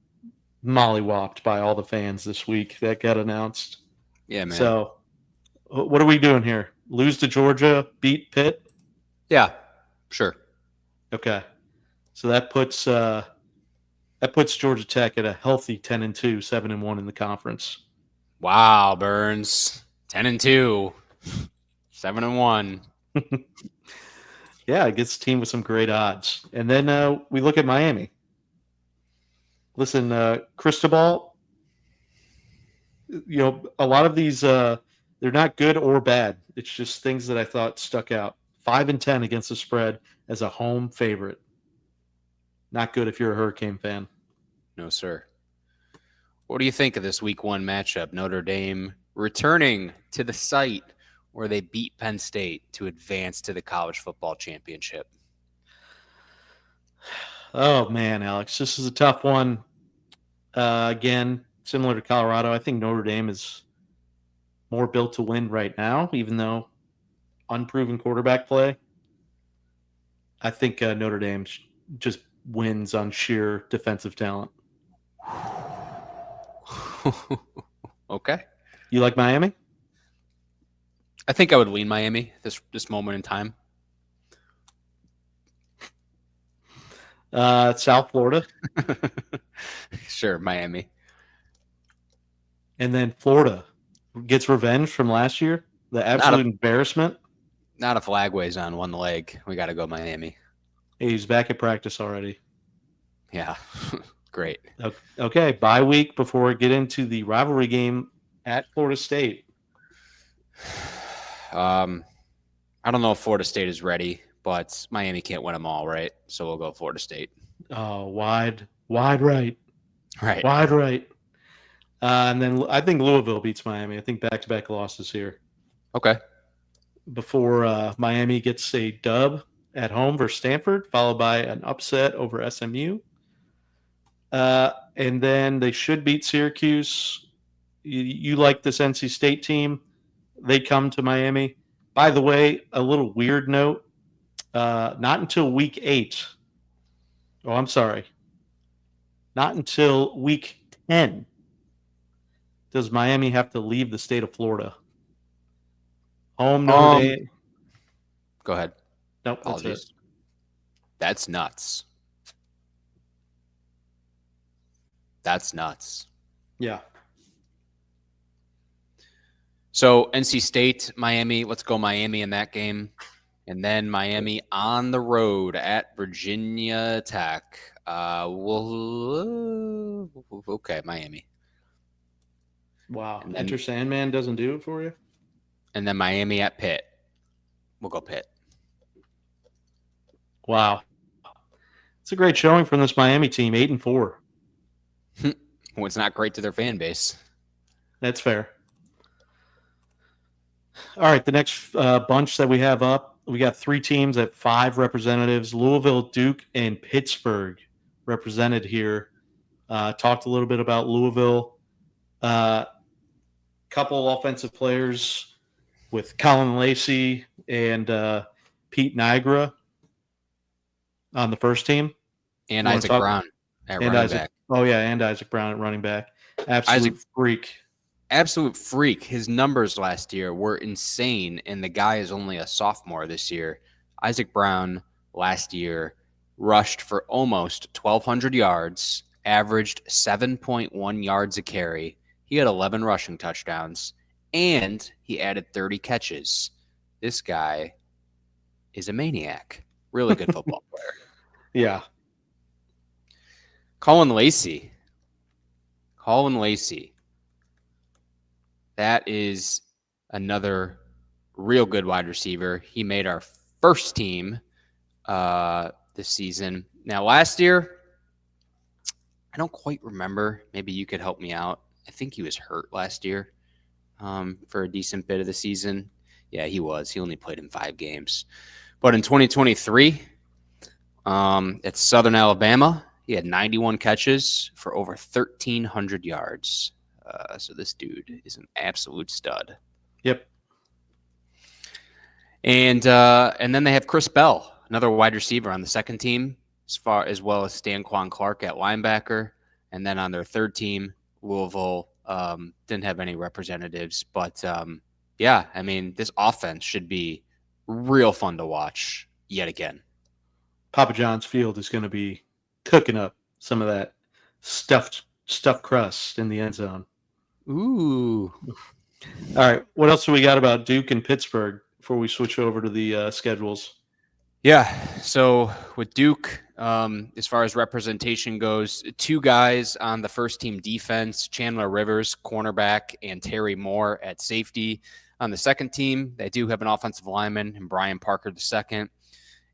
Speaker 2: mollywopped by all the fans this week that got announced.
Speaker 1: Yeah, man.
Speaker 2: So, what are we doing here? Lose to Georgia, beat Pitt.
Speaker 1: Yeah, sure.
Speaker 2: Okay, so that puts Georgia Tech at a healthy 10-2, 7-1 in the conference.
Speaker 1: Wow, Burns. 10-2, 7-1.
Speaker 2: Yeah, it gets a team with some great odds. And then we look at Miami. Listen, Cristobal, a lot of these they're not good or bad. It's just things that I thought stuck out. 5-10 against the spread as a home favorite. Not good if you're a Hurricane fan.
Speaker 1: No, sir. What do you think of this week 1 matchup? Notre Dame returning to the site where they beat Penn State to advance to the college football championship.
Speaker 2: Oh man, Alex, this is a tough one. Again, similar to Colorado, I think Notre Dame is more built to win right now, even though unproven quarterback play. I think Notre Dame just wins on sheer defensive talent.
Speaker 1: Okay.
Speaker 2: You like Miami?
Speaker 1: I think I would lean Miami this moment in time.
Speaker 2: South Florida.
Speaker 1: Sure, Miami.
Speaker 2: And then Florida gets revenge from last year. The absolute embarrassment.
Speaker 1: Not if Lagway's on one leg. We got to go Miami.
Speaker 2: He's back at practice already.
Speaker 1: Yeah, great.
Speaker 2: Okay, bye week before we get into the rivalry game at Florida State.
Speaker 1: I don't know if Florida State is ready, but Miami can't win them all, right? So we'll go Florida State.
Speaker 2: Oh, wide right.
Speaker 1: Right.
Speaker 2: Wide right. And then I think Louisville beats Miami. I think back-to-back losses here.
Speaker 1: Okay.
Speaker 2: Before Miami gets a dub at home versus Stanford, followed by an upset over SMU. And then they should beat Syracuse. You like this NC State team. They come to Miami. By the way, a little weird note. Not until week 8. Oh, I'm sorry. Not until week 10 does Miami have to leave the state of Florida. Home Notre Dame.
Speaker 1: Go ahead.
Speaker 2: Nope,
Speaker 1: Apologies.
Speaker 2: that's it.
Speaker 1: That's nuts. That's nuts.
Speaker 2: Yeah.
Speaker 1: So NC State, Miami, let's go Miami in that game. And then Miami on the road at Virginia Tech. Okay, Miami.
Speaker 2: Wow. Enter Sandman doesn't do it for you?
Speaker 1: And then Miami at Pitt. We'll go Pitt.
Speaker 2: Wow. It's a great showing from this Miami team, 8-4.
Speaker 1: Well, it's not great to their fan base.
Speaker 2: That's fair. All right, the next bunch that we have up, we got 3 teams at 5 representatives. Louisville, Duke, and Pittsburgh represented here. Talked a little bit about Louisville. Couple offensive players with Colin Lacey and Pete Niagara on the first team.
Speaker 1: And Isaac Brown at running back.
Speaker 2: Oh, yeah, and Isaac Brown at running back. Absolute freak.
Speaker 1: Absolute freak. His numbers last year were insane, and the guy is only a sophomore this year. Isaac Brown last year rushed for almost 1,200 yards, averaged 7.1 yards a carry. He had 11 rushing touchdowns, and he added 30 catches. This guy is a maniac. Really good football player.
Speaker 2: Yeah.
Speaker 1: Colin Lacey. That is another real good wide receiver. He made our first team this season. Now, last year, I don't quite remember. Maybe you could help me out. I think he was hurt last year for a decent bit of the season. Yeah, he was. He only played in 5 games. But in 2023, at Southern Alabama, he had 91 catches for over 1,300 yards. So this dude is an absolute stud.
Speaker 2: Yep.
Speaker 1: And then they have Chris Bell, another wide receiver on the second team, as well as Stanquan Clark at linebacker. And then on their third team, Louisville didn't have any representatives, but Yeah, I mean, this offense should be real fun to watch yet again.
Speaker 2: Papa John's Field is going to be cooking up some of that stuffed crust in the end zone.
Speaker 1: Ooh.
Speaker 2: All right, what else do we got about Duke and Pittsburgh before we switch over to the schedules?
Speaker 1: Yeah. So with Duke, as far as representation goes, two guys on the first team defense, Chandler Rivers, cornerback, and Terry Moore at safety. On the second team, they do have an offensive lineman and Brian Parker II,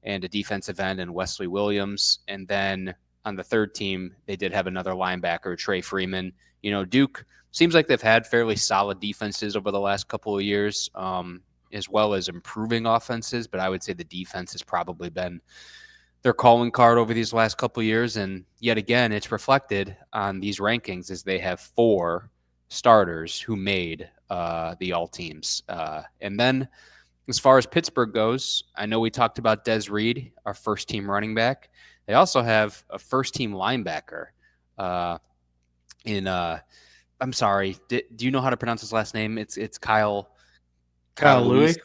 Speaker 1: and a defensive end and Wesley Williams. And then on the third team, they did have another linebacker, Trey Freeman. Duke seems like they've had fairly solid defenses over the last couple of years. As well as improving offenses, but I would say the defense has probably been their calling card over these last couple of years. And yet again, it's reflected on these rankings as they have 4 starters who made the all teams. And then as far as Pittsburgh goes, I know we talked about Des Reed, our first team running back. They also have a first team linebacker I'm sorry. Do you know how to pronounce his last name? It's Kyle
Speaker 2: Louis.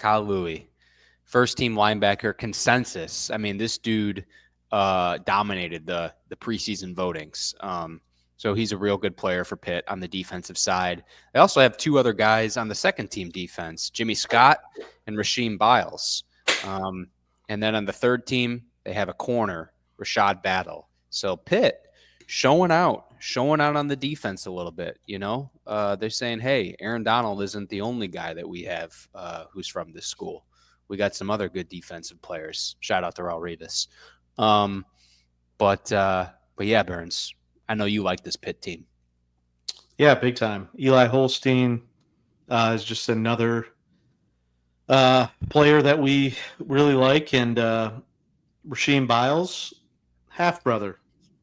Speaker 1: Louis, first team linebacker consensus. I mean, this dude dominated the preseason votings. So he's a real good player for Pitt on the defensive side. They also have 2 other guys on the second team defense, Jimmy Scott and Rasheem Biles. And then on the third team, they have a corner, Rashad Battle. So Pitt showing out on the defense a little bit. They're saying, hey, Aaron Donald isn't the only guy that we have who's from this school. We got some other good defensive players. Shout out to Raul Rivas. But yeah, Burns, I know you like this Pitt team.
Speaker 2: Yeah, big time. Eli Holstein is just another player that we really like, and Rasheem Biles, half brother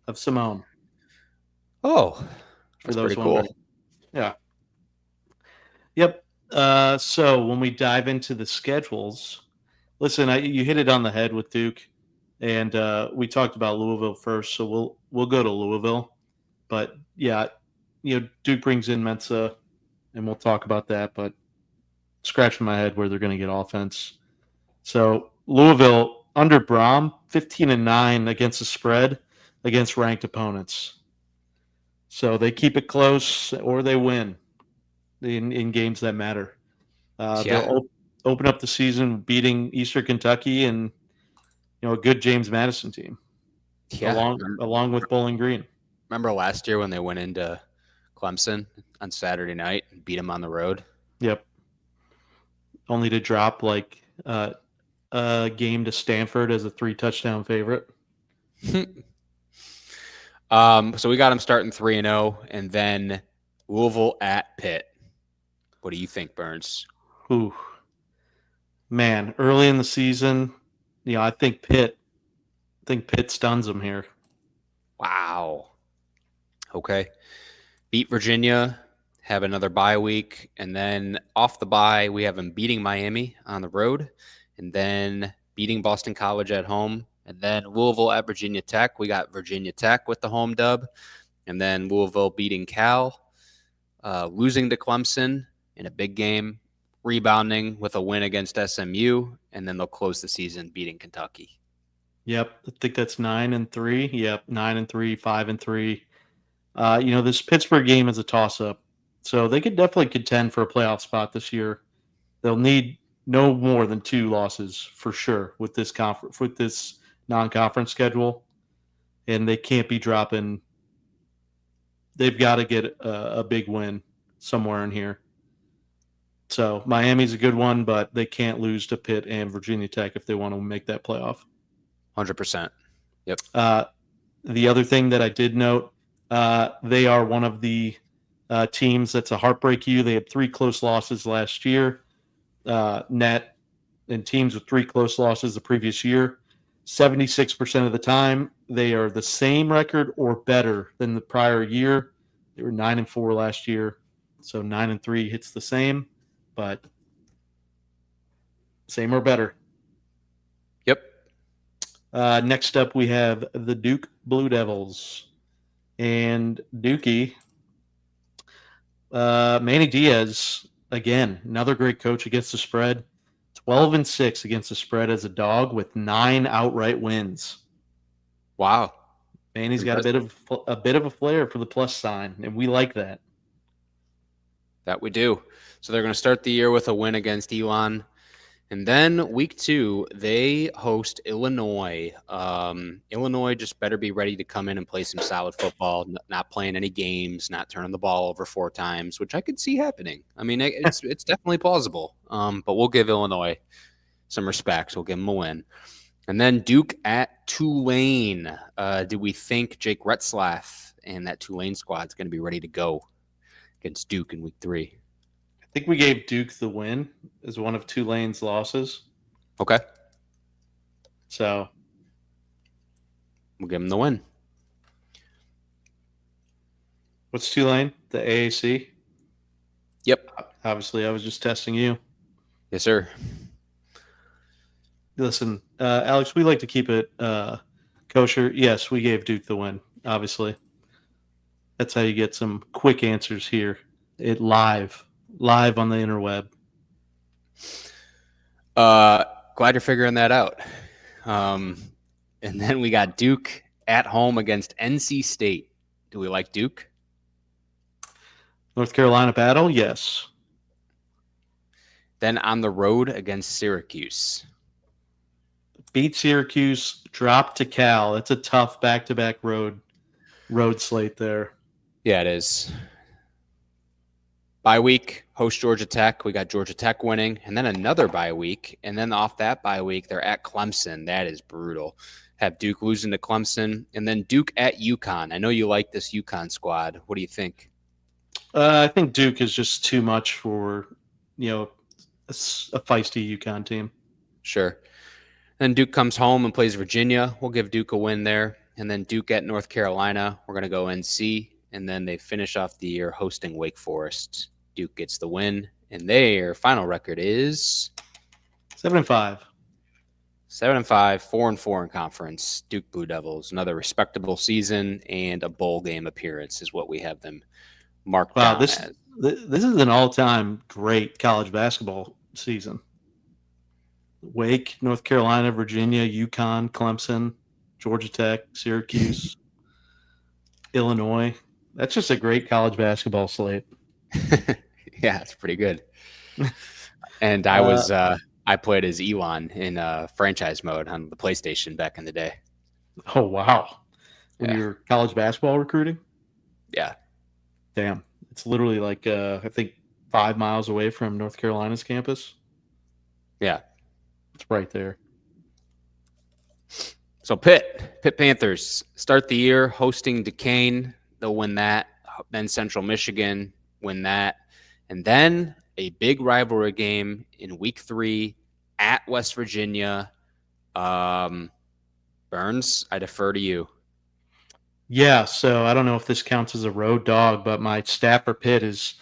Speaker 2: of Simone.
Speaker 1: Oh,
Speaker 2: For
Speaker 1: that's
Speaker 2: those
Speaker 1: pretty
Speaker 2: wondering.
Speaker 1: cool.
Speaker 2: Yeah. Yep. So when we dive into the schedules, listen, you hit it on the head with Duke, and we talked about Louisville first, so we'll go to Louisville. But yeah, Duke brings in Mensa, and we'll talk about that. But scratching my head where they're going to get offense. So Louisville under Brom, 15-9 against the spread against ranked opponents. So they keep it close or they win in games that matter. They'll open up the season beating Eastern Kentucky and a good James Madison team, along with Bowling Green.
Speaker 1: Remember last year when they went into Clemson on Saturday night and beat them on the road?
Speaker 2: Yep. Only to drop a game to Stanford as a 3-touchdown favorite.
Speaker 1: So we got them starting 3-0, and then Louisville at Pitt. What do you think, Burns?
Speaker 2: Ooh, man, early in the season, I think Pitt stuns them here.
Speaker 1: Wow. Okay. Beat Virginia, have another bye week, and then off the bye, we have them beating Miami on the road, and then beating Boston College at home, and then Louisville at Virginia Tech. We got Virginia Tech with the home dub, and then Louisville beating Cal, losing to Clemson in a big game, rebounding with a win against SMU, and then they'll close the season beating Kentucky.
Speaker 2: Yep, I think that's 9-3. Yep, 9-3, 5-3. This Pittsburgh game is a toss-up, so they could definitely contend for a playoff spot this year. They'll need no more than 2 losses for sure with this non-conference schedule, and they can't be dropping. They've got to get a big win somewhere in here. So Miami's a good one, but they can't lose to Pitt and Virginia Tech if they want to make that playoff.
Speaker 1: 100%. Yep.
Speaker 2: The other thing that I did note, they are one of the teams that's a heartbreak you. They had 3 close losses last year, net, and teams with 3 close losses the previous year. 76% of the time, they are the same record or better than the prior year. They were 9-4 last year, so 9-3 hits the same, but same or better.
Speaker 1: Yep.
Speaker 2: Next up, we have the Duke Blue Devils. And Dookie, Manny Diaz again, another great coach against the spread. 12-6 against the spread as a dog with 9 outright wins.
Speaker 1: Wow.
Speaker 2: Man, he's got
Speaker 1: Impressive.
Speaker 2: a bit of a flair for the plus sign, and we like that.
Speaker 1: That we do. So they're going to start the year with a win against Elon. And then week 2, they host Illinois. Illinois just better be ready to come in and play some solid football, not playing any games, not turning the ball over 4 times, which I could see happening. I mean, it's definitely plausible. But we'll give Illinois some respect. We'll give them a win. And then Duke at Tulane. Do we think Jake Retzlaff and that Tulane squad is going to be ready to go against Duke in week 3?
Speaker 2: I think we gave Duke the win as one of Tulane's losses.
Speaker 1: Okay.
Speaker 2: So
Speaker 1: we'll give them the win.
Speaker 2: What's Tulane? The AAC?
Speaker 1: Yep.
Speaker 2: Obviously, I was just testing you.
Speaker 1: Yes, sir.
Speaker 2: Listen, Alex, we like to keep it kosher. Yes, we gave Duke the win, obviously. That's how you get some quick answers here. Live on the interweb.
Speaker 1: Glad you're figuring that out. And then we got Duke at home against NC State. Do we like Duke?
Speaker 2: North Carolina battle? Yes.
Speaker 1: Then on the road against Syracuse.
Speaker 2: Beat Syracuse, drop to Cal. It's a tough back-to-back road slate there.
Speaker 1: Yeah, it is. Bye week, host Georgia Tech. We got Georgia Tech winning, and then another bye week. And then off that bye week, they're at Clemson. That is brutal. Have Duke losing to Clemson, and then Duke at UConn. I know you like this UConn squad. What do you think?
Speaker 2: I think Duke is just too much for, a feisty UConn team.
Speaker 1: Sure. Then Duke comes home and plays Virginia. We'll give Duke a win there. And then Duke at North Carolina. We're going to go NC. And then they finish off the year hosting Wake Forest. Duke gets the win. And their final record is
Speaker 2: 7-5.
Speaker 1: 7-5, 4-4 in conference. Duke Blue Devils. Another respectable season and a bowl game appearance is what we have them marked down as.
Speaker 2: This is an all-time great college basketball season. Wake, North Carolina, Virginia, UConn, Clemson, Georgia Tech, Syracuse, Illinois. That's just a great college basketball slate.
Speaker 1: Yeah, it's pretty good. And I played as Elon in franchise mode on the PlayStation back in the day.
Speaker 2: Oh, wow. When you're college basketball recruiting?
Speaker 1: Yeah.
Speaker 2: Damn. It's literally like, I think, 5 miles away from North Carolina's campus.
Speaker 1: Yeah.
Speaker 2: It's right there.
Speaker 1: So Pitt Panthers start the year hosting Duquesne. They'll win that. Then Central Michigan win that. And then a big rivalry game in week 3 at West Virginia. Burns, I defer to you.
Speaker 2: Yeah, so I don't know if this counts as a road dog, but my stat for Pitt is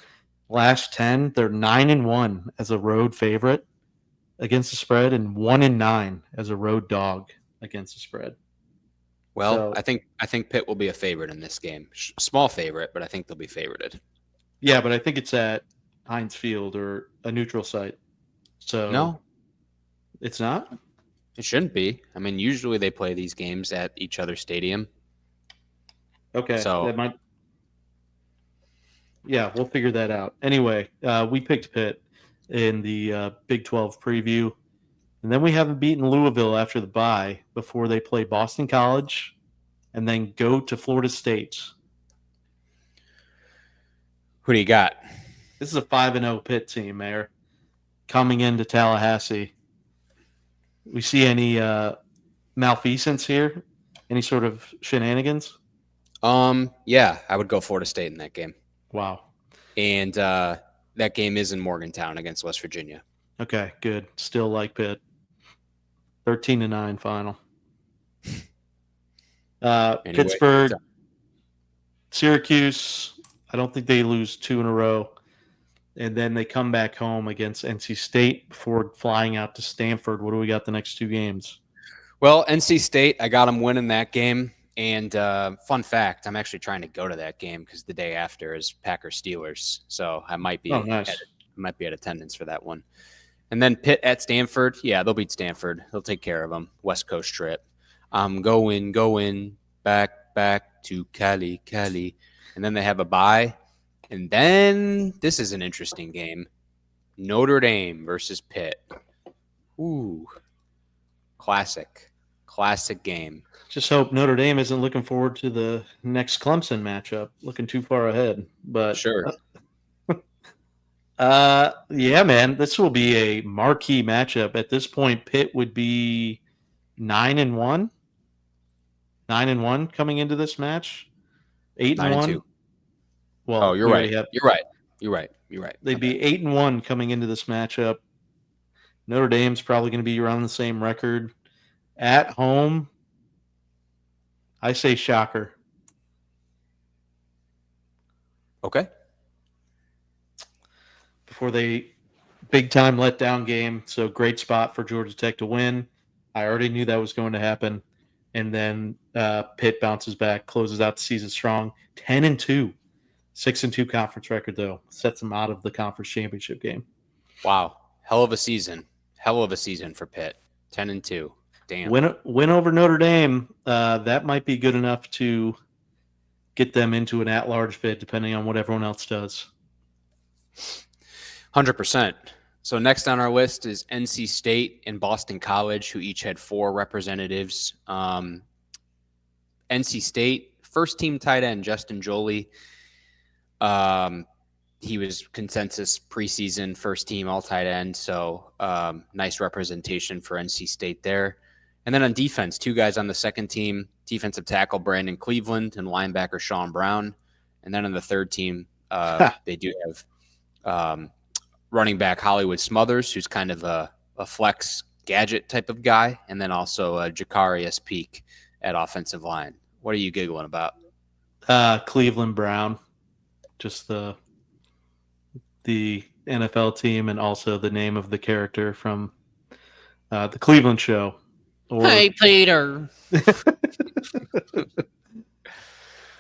Speaker 2: last 10, they're 9-1 as a road favorite against the spread and 1-9 as a road dog against the spread.
Speaker 1: Well,
Speaker 2: So,
Speaker 1: I think Pitt will be a favorite in this game. Small favorite, but I think they'll be favorited.
Speaker 2: yeah, but I think it's at Heinz Field or a neutral site. So
Speaker 1: No,
Speaker 2: it's not?
Speaker 1: it shouldn't be. I mean, usually they play these games at each other's stadium.
Speaker 2: Okay.
Speaker 1: So
Speaker 2: That might. Yeah, we'll figure that out. Anyway, we picked Pitt in the Big 12 preview. And then we haven't beaten Louisville after the bye before they play Boston College and then go to Florida State.
Speaker 1: who do you got?
Speaker 2: This is a 5-0 Pitt team, Mayor, coming into Tallahassee. We see any malfeasance here? Any sort of shenanigans?
Speaker 1: Yeah, I would go Florida State in that game.
Speaker 2: Wow.
Speaker 1: And that game is in Morgantown against West Virginia.
Speaker 2: Okay, good. Still like Pitt. 13-9 final.
Speaker 1: Anyway,
Speaker 2: Pittsburgh, Syracuse. I don't think they lose 2 in a row. And then they come back home against NC State before flying out to Stanford. What do we got the next 2 games?
Speaker 1: Well, NC State, I got them winning that game. And fun fact, I'm actually trying to go to that game because the day after is Packers Steelers, so I might be might be at attendance for that one. And then Pitt at Stanford. Yeah, they'll beat Stanford. They'll take care of them. West Coast trip. I'm going back to Cali, Cali. And then they have a bye. And then this is an interesting game. Notre Dame versus Pitt. Ooh, classic game.
Speaker 2: Just hope Notre Dame isn't looking forward to the next Clemson matchup, looking too far ahead. But
Speaker 1: Sure.
Speaker 2: yeah, man, this will be a marquee matchup. At this point, Pitt would be 9-1, 9-1 coming into this match, 8-1.
Speaker 1: 9-2.
Speaker 2: Well,
Speaker 1: Oh, you're
Speaker 2: we
Speaker 1: right.
Speaker 2: already have.
Speaker 1: You're right.
Speaker 2: They'd be 8-1 coming into this matchup. Notre Dame's probably going to be around the same record. At home, I say shocker.
Speaker 1: Okay.
Speaker 2: Before they big time letdown game, so great spot for Georgia Tech to win. I already knew that was going to happen, and then Pitt bounces back, closes out the season strong, 10-2, 6-2 conference record though, sets them out of the conference championship game.
Speaker 1: Wow. Hell of a season for Pitt. 10-2. Damn.
Speaker 2: Win over Notre Dame. That might be good enough to get them into an at-large bid, depending on what everyone else does.
Speaker 1: 100%. So next on our list is NC State and Boston College, who each had 4 representatives. NC State, first team tight end, Justin Joly. He was consensus preseason first team all tight end. So nice representation for NC State there. And then on defense, 2 guys on the second team, defensive tackle Brandon Cleveland and linebacker Sean Brown. And then on the third team, they do have running back Hollywood Smothers, who's kind of a flex gadget type of guy, and then also Jacarius Peak at offensive line. What are you giggling about?
Speaker 2: Cleveland Brown, just the NFL team, and also the name of the character from the Cleveland Show.
Speaker 1: Hey, Peter.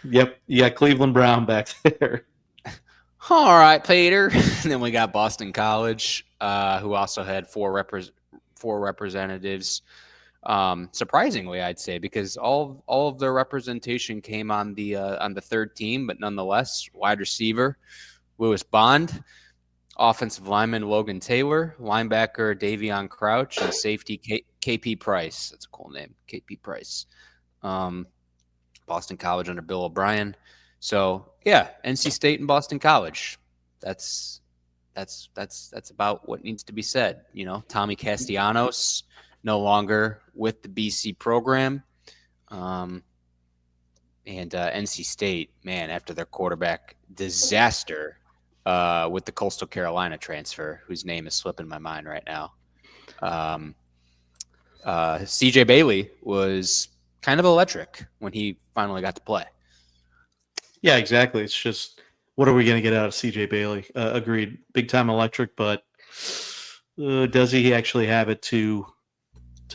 Speaker 2: Yep, you got Cleveland Brown back there.
Speaker 1: All right, Peter. And then we got Boston College, who also had 4 representatives. Surprisingly, I'd say, because all of their representation came on the third team, but nonetheless, wide receiver Lewis Bond, offensive lineman Logan Taylor, linebacker Davion Crouch, and safety KP Price. That's a cool name, KP Price. Boston College under Bill O'Brien. So yeah, NC State and Boston College. That's about what needs to be said. You know, Tommy Castellanos no longer with the BC program, and NC State, man, after their quarterback disaster with the Coastal Carolina transfer, whose name is slipping my mind right now. CJ Bailey was kind of electric when he finally got to play.
Speaker 2: Yeah, exactly. It's just, what are we going to get out of CJ Bailey? Agreed. Big time electric, but does he actually have it to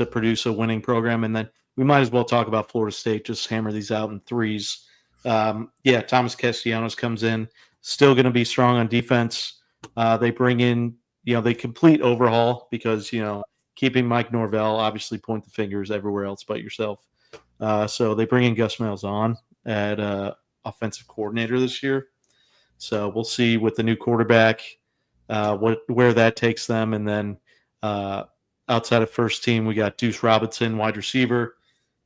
Speaker 2: produce a winning program? And then we might as well talk about Florida State, just hammer these out in threes. Yeah, Thomas Castellanos comes in, still going to be strong on defense. They bring in, they complete overhaul because, keeping Mike Norvell, obviously point the fingers everywhere else but yourself. So they bring in Gus Malzahn at offensive coordinator this year. So we'll see with the new quarterback where that takes them. And then outside of first team, we got Deuce Robinson, wide receiver.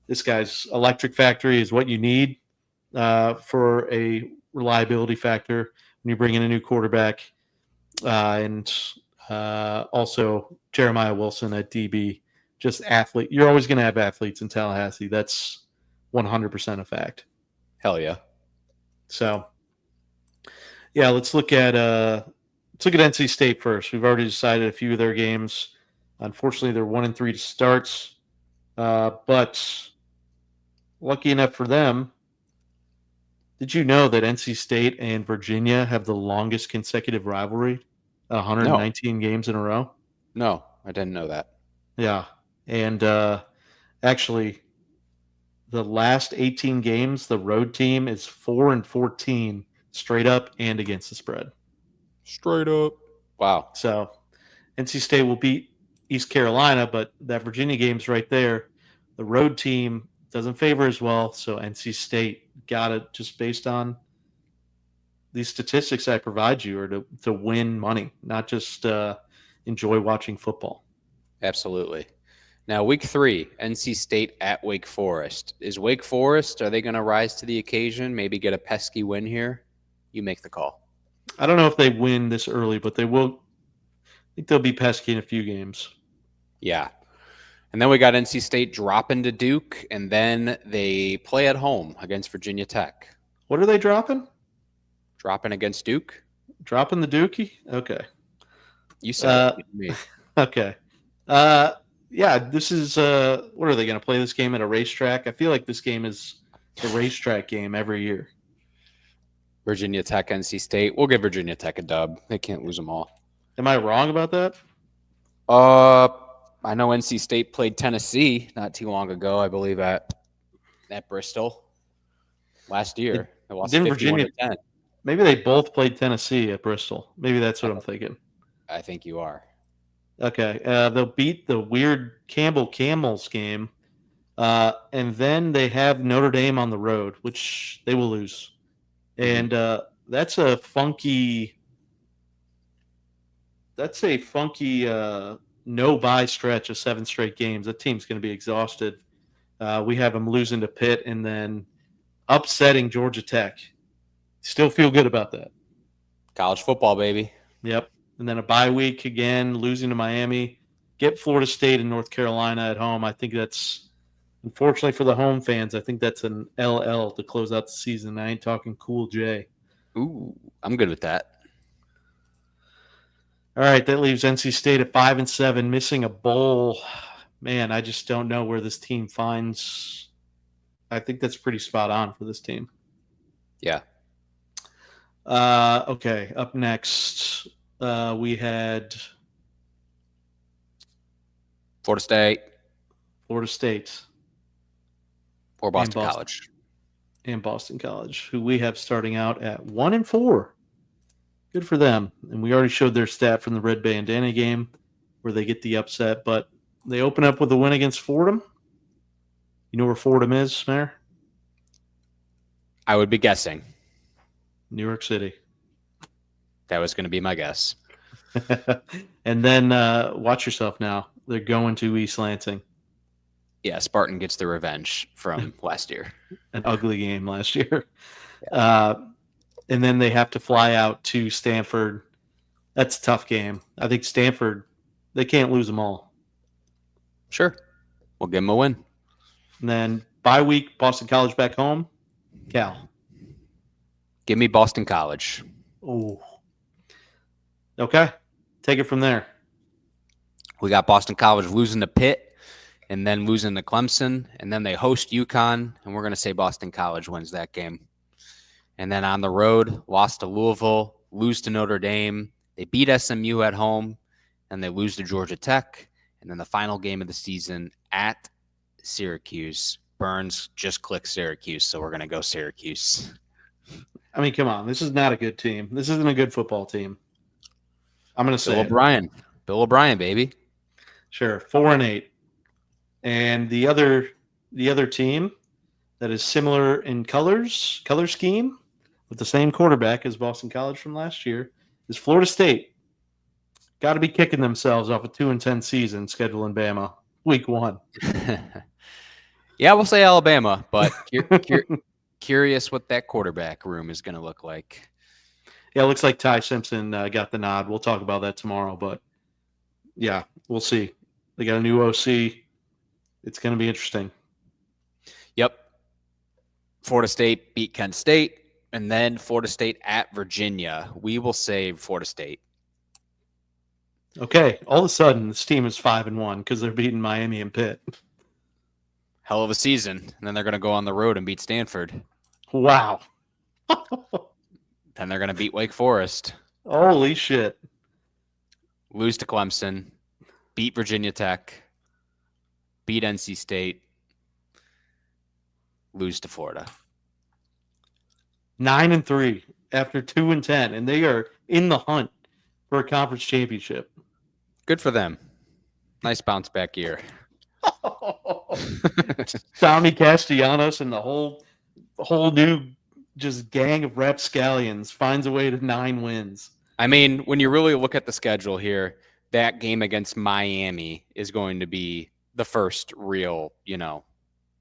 Speaker 2: This guy's electric factory is what you need for a reliability factor when you bring in a new quarterback. And also Jeremiah Wilson at DB, just athlete. You're always going to have athletes in Tallahassee. That's 100% a fact.
Speaker 1: Hell yeah.
Speaker 2: So, yeah, let's look at NC State first. We've already decided a few of their games. Unfortunately, they're 1-3 to starts, but lucky enough for them, did you know that NC State and Virginia have the longest consecutive rivalry, 119 games in a row?
Speaker 1: No, I didn't know that.
Speaker 2: Yeah, and actually, the last 18 games, the road team is 4-14 straight up and against the spread.
Speaker 1: Straight up. Wow.
Speaker 2: So NC State will beat East Carolina, but that Virginia game's right there. The road team doesn't favor as well, so NC State got it just based on these statistics I provide you, or to win money, not just enjoy watching football.
Speaker 1: Absolutely. Now, week 3, NC State at Wake Forest. Is Wake Forest, are they going to rise to the occasion, maybe get a pesky win here? You make the call.
Speaker 2: I don't know if they win this early, but they will. I think they'll be pesky in a few games.
Speaker 1: Yeah. And then we got NC State dropping to Duke, and then they play at home against Virginia Tech.
Speaker 2: What are they dropping?
Speaker 1: Dropping against Duke?
Speaker 2: Dropping the Dookie? Okay.
Speaker 1: You said it. Me.
Speaker 2: Okay. Yeah, this is what are they going to play this game at a racetrack? I feel like this game is a racetrack game every year.
Speaker 1: Virginia Tech, NC State. We'll give Virginia Tech a dub. They can't lose them all.
Speaker 2: Am I wrong about that?
Speaker 1: I know NC State played Tennessee not too long ago, I believe at Bristol last year. They lost 51-10.
Speaker 2: Maybe they both played Tennessee at Bristol. Maybe that's what I'm thinking.
Speaker 1: I think you are.
Speaker 2: Okay. They'll beat the weird Campbell Camels game. And then they have Notre Dame on the road, which they will lose. And that's a funky no-bye stretch of 7 straight games. That team's going to be exhausted. We have them losing to Pitt and then upsetting Georgia Tech. Still feel good about that.
Speaker 1: College football, baby.
Speaker 2: Yep. And then a bye week again, losing to Miami. Get Florida State and North Carolina at home. I think that's, unfortunately for the home fans, I think that's an LL to close out the season. I ain't talking Cool J.
Speaker 1: Ooh, I'm good with that.
Speaker 2: All right, that leaves NC State at 5-7, missing a bowl. Man, I just don't know where this team finds. I think that's pretty spot on for this team.
Speaker 1: Yeah.
Speaker 2: Okay, up next, we had
Speaker 1: Florida State or Boston College.
Speaker 2: And Boston College, who we have starting out at 1-4. Good for them. And we already showed their stat from the Red Bandana game where they get the upset, but they open up with a win against Fordham. You know where Fordham is, Mayor?
Speaker 1: I would be guessing.
Speaker 2: New York City.
Speaker 1: That was going to be my guess.
Speaker 2: And then watch yourself now. They're going to East Lansing.
Speaker 1: Yeah, Spartan gets the revenge from last year.
Speaker 2: An ugly game last year. Yeah. And then they have to fly out to Stanford. That's a tough game. I think Stanford, they can't lose them all.
Speaker 1: Sure. We'll give them a win.
Speaker 2: And then bye week, Boston College back home. Cal.
Speaker 1: Give me Boston College.
Speaker 2: Oh. Okay. Take it from there.
Speaker 1: We got Boston College losing to Pitt and then losing to Clemson. And then they host UConn. And we're going to say Boston College wins that game. And then on the road, lost to Louisville, lose to Notre Dame. They beat SMU at home, and they lose to Georgia Tech. And then the final game of the season at Syracuse. Burns just clicked Syracuse, so we're going to go Syracuse.
Speaker 2: I mean, come on. This is not a good team. This isn't a good football team. I'm going to say
Speaker 1: Bill O'Brien, baby.
Speaker 2: Sure, 4-8. And the other team that is similar in color scheme, with the same quarterback as Boston College from last year, is Florida State. Got to be kicking themselves off a 2-10 season scheduling Bama week 1.
Speaker 1: Yeah, we'll say Alabama, but curious what that quarterback room is going to look like.
Speaker 2: Yeah, it looks like Ty Simpson got the nod. We'll talk about that tomorrow, but yeah, we'll see. They got a new OC. It's going to be interesting.
Speaker 1: Yep. Florida State beat Kent State. And then Florida State at Virginia. We will save Florida State.
Speaker 2: Okay. All of a sudden, this team is 5-1 because they're beating Miami and Pitt.
Speaker 1: Hell of a season. And then they're going to go on the road and beat Stanford.
Speaker 2: Wow.
Speaker 1: Then they're going to beat Wake Forest.
Speaker 2: Holy shit.
Speaker 1: Lose to Clemson. Beat Virginia Tech. Beat NC State. Lose to Florida.
Speaker 2: 9-3 after 2-10, and they are in the hunt for a conference championship.
Speaker 1: Good for them. Nice bounce back year.
Speaker 2: Tommy Castellanos and the whole new just gang of rapscallions finds a way to 9 wins.
Speaker 1: I mean, when you really look at the schedule here, that game against Miami is going to be the first real,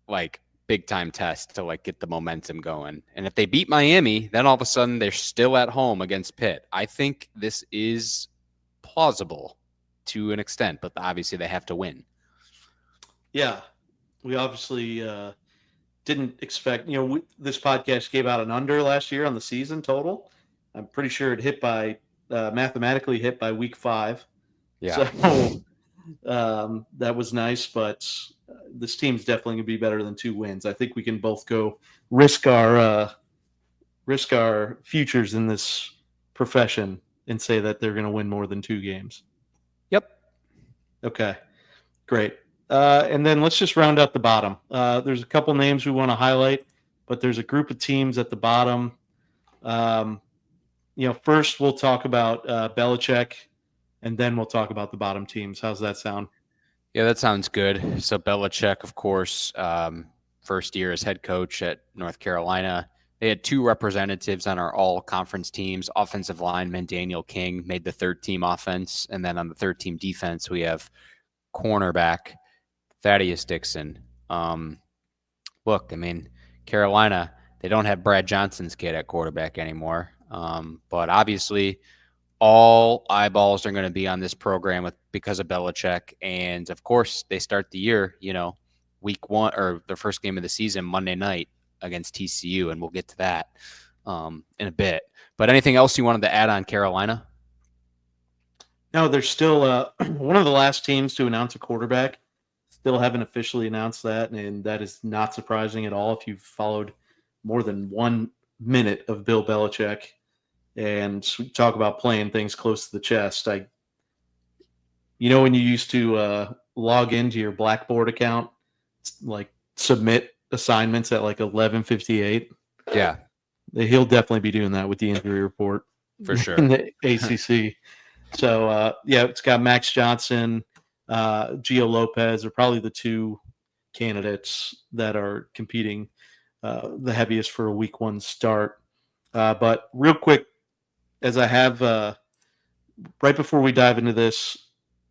Speaker 1: like big time test to like get the momentum going. And if they beat Miami, then all of a sudden they're still at home against Pitt. I think this is plausible to an extent, but obviously they have to win.
Speaker 2: Yeah, we obviously didn't expect. This podcast gave out an under last year on the season total. I'm pretty sure it hit by mathematically hit by week 5.
Speaker 1: Yeah.
Speaker 2: So that was nice, but this team's definitely going to be better than 2 wins. I think we can both go risk our futures in this profession and say that they're going to win more than 2 games.
Speaker 1: Yep.
Speaker 2: Okay, great. And then let's just round out the bottom. There's a couple names we want to highlight, but there's a group of teams at the bottom. First we'll talk about Belichick, and then we'll talk about the bottom teams. How's that sound?
Speaker 1: Yeah, that sounds good. So Belichick, of course, first year as head coach at North Carolina. They had 2 representatives on our all-conference teams. Offensive lineman Daniel King made the 3rd-team offense, and then on the 3rd-team defense, we have cornerback Thaddeus Dixon. Look, I mean, Carolina, they don't have Brad Johnson's kid at quarterback anymore, but obviously all eyeballs are going to be on this program because of Belichick. And of course, they start the year, week 1 or the first game of the season, Monday night against TCU. And we'll get to that in a bit. But anything else you wanted to add on Carolina?
Speaker 2: No, they're still one of the last teams to announce a quarterback. Still haven't officially announced that. And that is not surprising at all if you've followed more than 1 minute of Bill Belichick. And we talk about playing things close to the chest. When you used to log into your Blackboard account, like submit assignments at like 11:58.
Speaker 1: Yeah,
Speaker 2: he'll definitely be doing that with the injury report
Speaker 1: for sure
Speaker 2: in the ACC. So it's got Max Johnson, Gio Lopez are probably the 2 candidates that are competing the heaviest for a week 1 start. But real quick, as I have right before we dive into this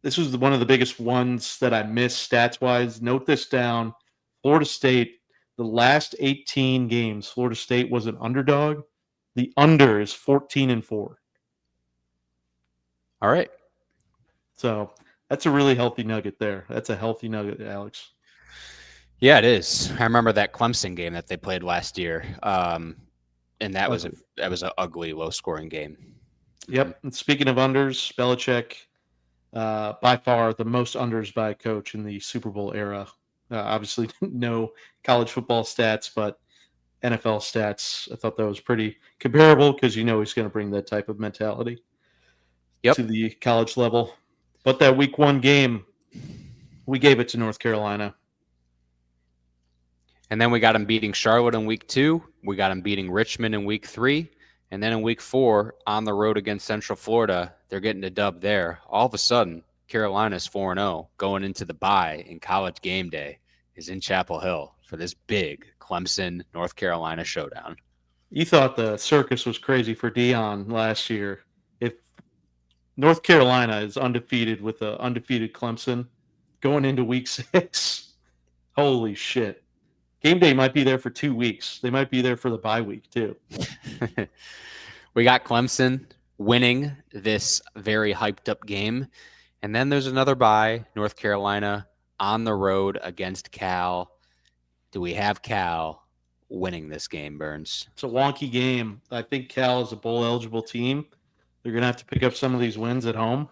Speaker 2: was one of the biggest ones that I missed stats-wise. Note this down. Florida State, the last 18 games, Florida State was an underdog. The under is 14-4.
Speaker 1: All right.
Speaker 2: So that's a really healthy nugget there. That's a healthy nugget, Alex.
Speaker 1: Yeah, it is. I remember that Clemson game that they played last year. And that was an ugly, low-scoring game.
Speaker 2: Yep. And speaking of unders, Belichick, by far the most unders by a coach in the Super Bowl era. Obviously, no college football stats, but NFL stats. I thought that was pretty comparable because he's going to bring that type of mentality to the college level. But that week 1 game, we gave it to North Carolina.
Speaker 1: And then we got him beating Charlotte in week 2. We got him beating Richmond in week 3. And then in week 4, on the road against Central Florida, they're getting a dub there. All of a sudden, Carolina's 4-0 going into the bye, and College Game Day is in Chapel Hill for this big Clemson, North Carolina showdown.
Speaker 2: You thought the circus was crazy for Deion last year. If North Carolina is undefeated with an undefeated Clemson going into week 6, holy shit. Game Day might be there for 2 weeks. They might be there for the bye week, too.
Speaker 1: We got Clemson winning this very hyped-up game. And then there's another bye, North Carolina on the road against Cal. Do we have Cal winning this game, Burns?
Speaker 2: It's a wonky game. I think Cal is a bowl-eligible team. They're going to have to pick up some of these wins at home,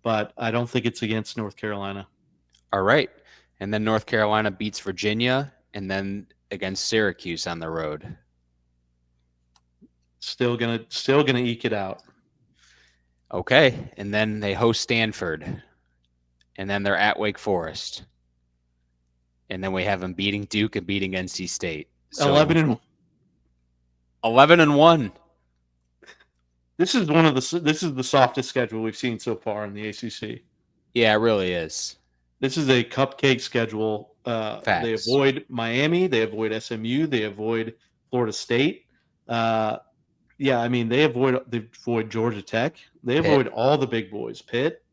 Speaker 2: but I don't think it's against North Carolina.
Speaker 1: All right. And then North Carolina beats Virginia, and then against Syracuse on the road.
Speaker 2: Still gonna eke it out.
Speaker 1: Okay, and then they host Stanford, and then they're at Wake Forest, and then we have them beating Duke and beating NC State. So
Speaker 2: 11-1.
Speaker 1: 11-1.
Speaker 2: This is the softest schedule we've seen so far in the ACC.
Speaker 1: Yeah, it really is.
Speaker 2: This is a cupcake schedule. They
Speaker 1: Facts.
Speaker 2: avoid Miami, they avoid SMU, they avoid Florida State. Yeah, I mean they avoid Georgia Tech. They
Speaker 1: Pitt.
Speaker 2: avoid all the big boys. Pitt.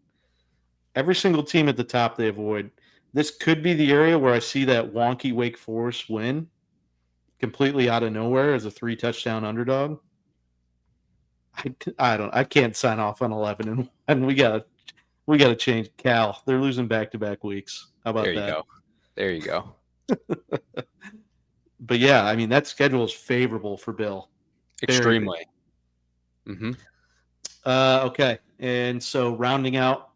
Speaker 2: Every single team at the top they avoid. This could be the area where I see that wonky Wake Forest win completely out of nowhere as a 3-touchdown underdog. I can't sign off on 11 and we gotta change Cal. They're losing back-to-back weeks. How about
Speaker 1: There you
Speaker 2: that?
Speaker 1: go. There you go.
Speaker 2: But yeah, I mean that schedule is favorable for Bill.
Speaker 1: Extremely. Mm-hmm.
Speaker 2: Okay, and so rounding out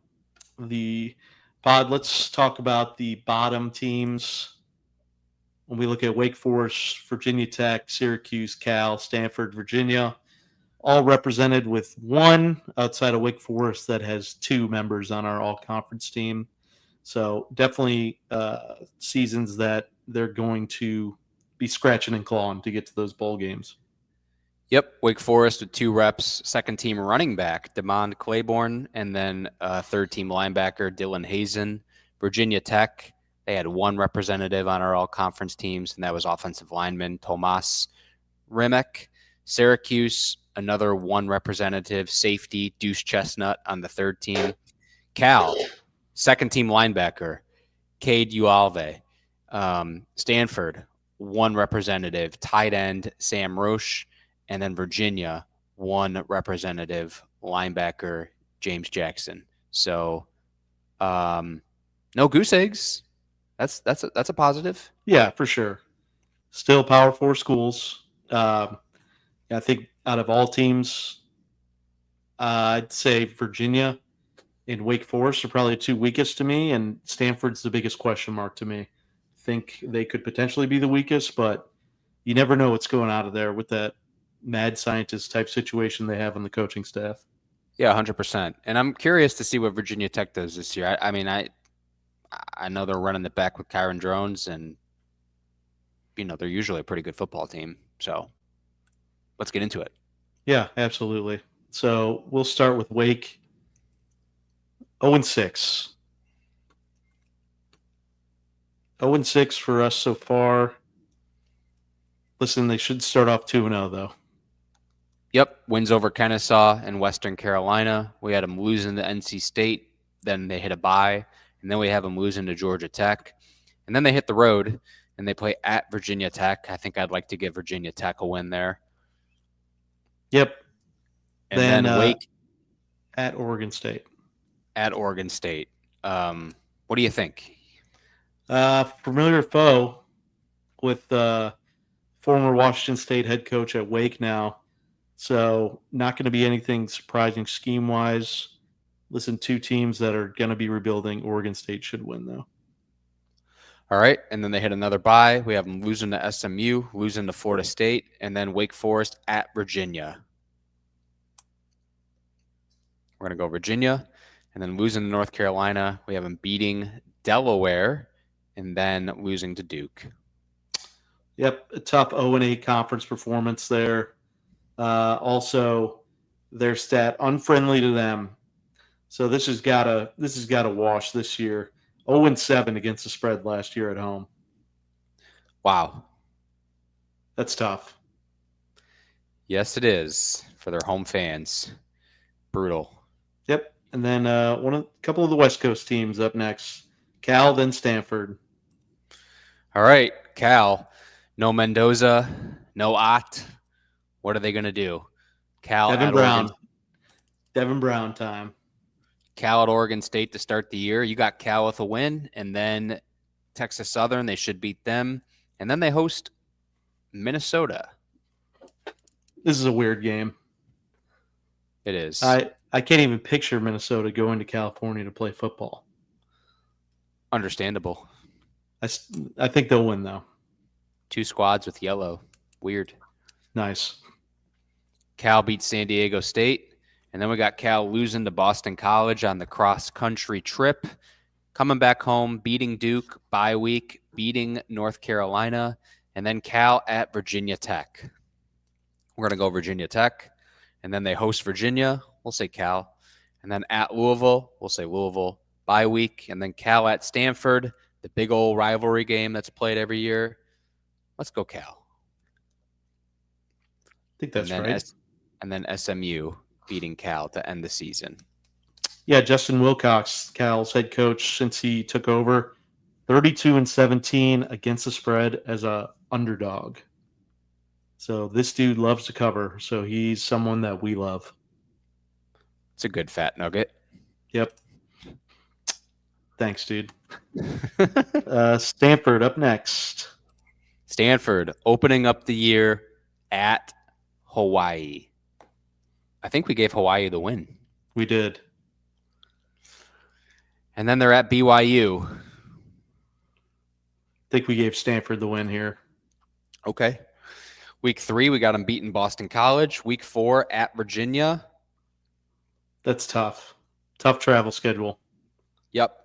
Speaker 2: the pod, let's talk about the bottom teams. When we look at Wake Forest, Virginia Tech, Syracuse, Cal, Stanford, Virginia, all represented with one outside of Wake Forest that has 2 members on our all-conference team. So definitely seasons that they're going to be scratching and clawing to get to those bowl games.
Speaker 1: Yep, Wake Forest with 2 reps, second-team running back, DeMond Claiborne, and then third-team linebacker, Dylan Hazen. Virginia Tech, they had 1 representative on our all-conference teams, and that was offensive lineman Tomas Rimek. Syracuse, another 1 representative, safety, Deuce Chestnut on the third team. Cal, second-team linebacker, Cade Ualve. Stanford, 1 representative, tight end, Sam Roche. And then Virginia, 1 representative, linebacker, James Jackson. So, no goose eggs. That's a positive.
Speaker 2: Yeah, for sure. Still Power 4 schools. I think out of all teams, I'd say Virginia and Wake Forest are probably the 2 weakest to me, and Stanford's the biggest question mark to me. I think they could potentially be the weakest, but you never know what's going out of there with that mad scientist type situation they have on the coaching staff.
Speaker 1: Yeah, 100%. And I'm curious to see what Virginia Tech does this year. I mean, I know they're running it back with Kyron Drones, and they're usually a pretty good football team. So let's get into it.
Speaker 2: Yeah, absolutely. So we'll start with Wake. 0-6. 0-6 for us so far. Listen, they should start off 2-0 though.
Speaker 1: Yep, wins over Kennesaw and Western Carolina. We had them losing to NC State. Then they hit a bye. And then we have them losing to Georgia Tech. And then they hit the road, and they play at Virginia Tech. I think I'd like to give Virginia Tech a win there.
Speaker 2: Yep.
Speaker 1: And then Wake.
Speaker 2: At Oregon State.
Speaker 1: At Oregon State. What do you think?
Speaker 2: Familiar foe with former Washington State head coach at Wake now. So not going to be anything surprising scheme-wise. Listen, 2 teams that are going to be rebuilding. Oregon State should win, though.
Speaker 1: All right, and then they hit another bye. We have them losing to SMU, losing to Florida State, and then Wake Forest at Virginia. We're going to go Virginia, and then losing to North Carolina. We have them beating Delaware, and then losing to Duke.
Speaker 2: Yep, a tough 0-8 conference performance there. Also, their stat unfriendly to them. So this has got to wash this year. 0-7 against the spread last year at home.
Speaker 1: Wow,
Speaker 2: that's tough.
Speaker 1: Yes, it is for their home fans. Brutal.
Speaker 2: Yep, and then a couple of the West Coast teams up next. Cal, then Stanford.
Speaker 1: All right, Cal. No Mendoza, no Ott. What are they going to do? Cal
Speaker 2: Devin
Speaker 1: at
Speaker 2: Brown.
Speaker 1: Oregon.
Speaker 2: Devin Brown time.
Speaker 1: Cal at Oregon State to start the year. You got Cal with a win, and then Texas Southern, they should beat them. And then they host Minnesota.
Speaker 2: This is a weird game.
Speaker 1: It is.
Speaker 2: I can't even picture Minnesota going to California to play football.
Speaker 1: Understandable.
Speaker 2: I think they'll win, though.
Speaker 1: 2 squads with yellow. Weird.
Speaker 2: Nice.
Speaker 1: Cal beats San Diego State. And then we got Cal losing to Boston College on the cross-country trip. Coming back home, beating Duke, bye week, beating North Carolina. And then Cal at Virginia Tech. We're going to go Virginia Tech. And then they host Virginia. We'll say Cal. And then at Louisville, we'll say Louisville. Bye week. And then Cal at Stanford, the big old rivalry game that's played every year. Let's go Cal.
Speaker 2: I think that's right.
Speaker 1: And then SMU beating Cal to end the season.
Speaker 2: Yeah, Justin Wilcox, Cal's head coach since he took over, 32-17 against the spread as a underdog. So this dude loves to cover. So he's someone that we love.
Speaker 1: It's a good fat nugget.
Speaker 2: Yep. Thanks, dude. Stanford up next.
Speaker 1: Stanford opening up the year at Hawaii. I think we gave Hawaii the win.
Speaker 2: We did.
Speaker 1: And then they're at BYU.
Speaker 2: I think we gave Stanford the win here.
Speaker 1: Okay. Week 3, we got them beating Boston College. Week 4 at Virginia.
Speaker 2: That's tough. Tough travel schedule.
Speaker 1: Yep.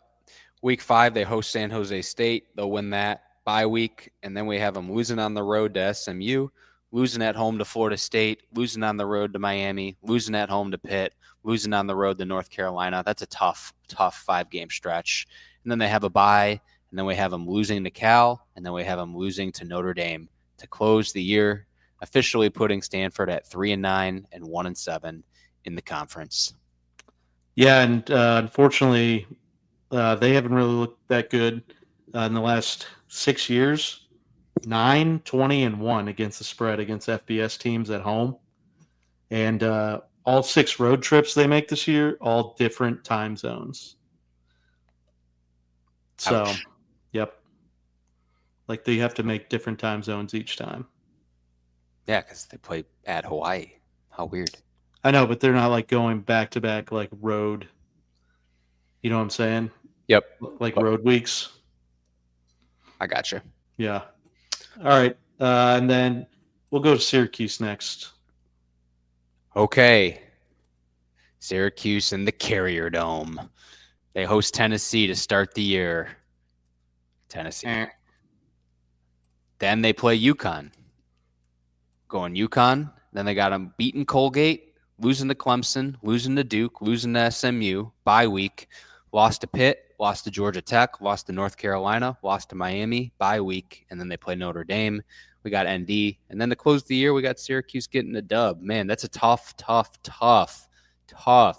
Speaker 1: Week 5, they host San Jose State. They'll win that. Bye week. And then we have them losing on the road to SMU, losing at home to Florida State, losing on the road to Miami, losing at home to Pitt, losing on the road to North Carolina. That's a tough 5-game stretch. And then they have a bye, and then we have them losing to Cal, and then we have them losing to Notre Dame to close the year, officially putting Stanford at 3-9 and 1-7 in the conference.
Speaker 2: Yeah, and unfortunately, they haven't really looked that good in the last 6 years. 9, 20, and 1 against the spread against FBS teams at home. And all 6 road trips they make this year, all different time zones. So,
Speaker 1: Ouch.
Speaker 2: Yep. Like they have to make different time zones each time.
Speaker 1: Yeah, because they play at Hawaii. How weird.
Speaker 2: I know, but they're not like going back to back like road. You know what I'm saying?
Speaker 1: Yep.
Speaker 2: Like road weeks.
Speaker 1: I gotcha.
Speaker 2: Yeah. All right. And then we'll go to Syracuse next.
Speaker 1: Okay. Syracuse in the Carrier Dome. They host Tennessee to start the year. Tennessee. Then they play UConn. Going UConn. Then they got them beating Colgate, losing to Clemson, losing to Duke, losing to SMU. Bye week. Lost to Pitt, lost to Georgia Tech, lost to North Carolina, lost to Miami. Bye week. And then they play Notre Dame. We got ND. And then to close the year, we got Syracuse getting a dub. Man, that's a tough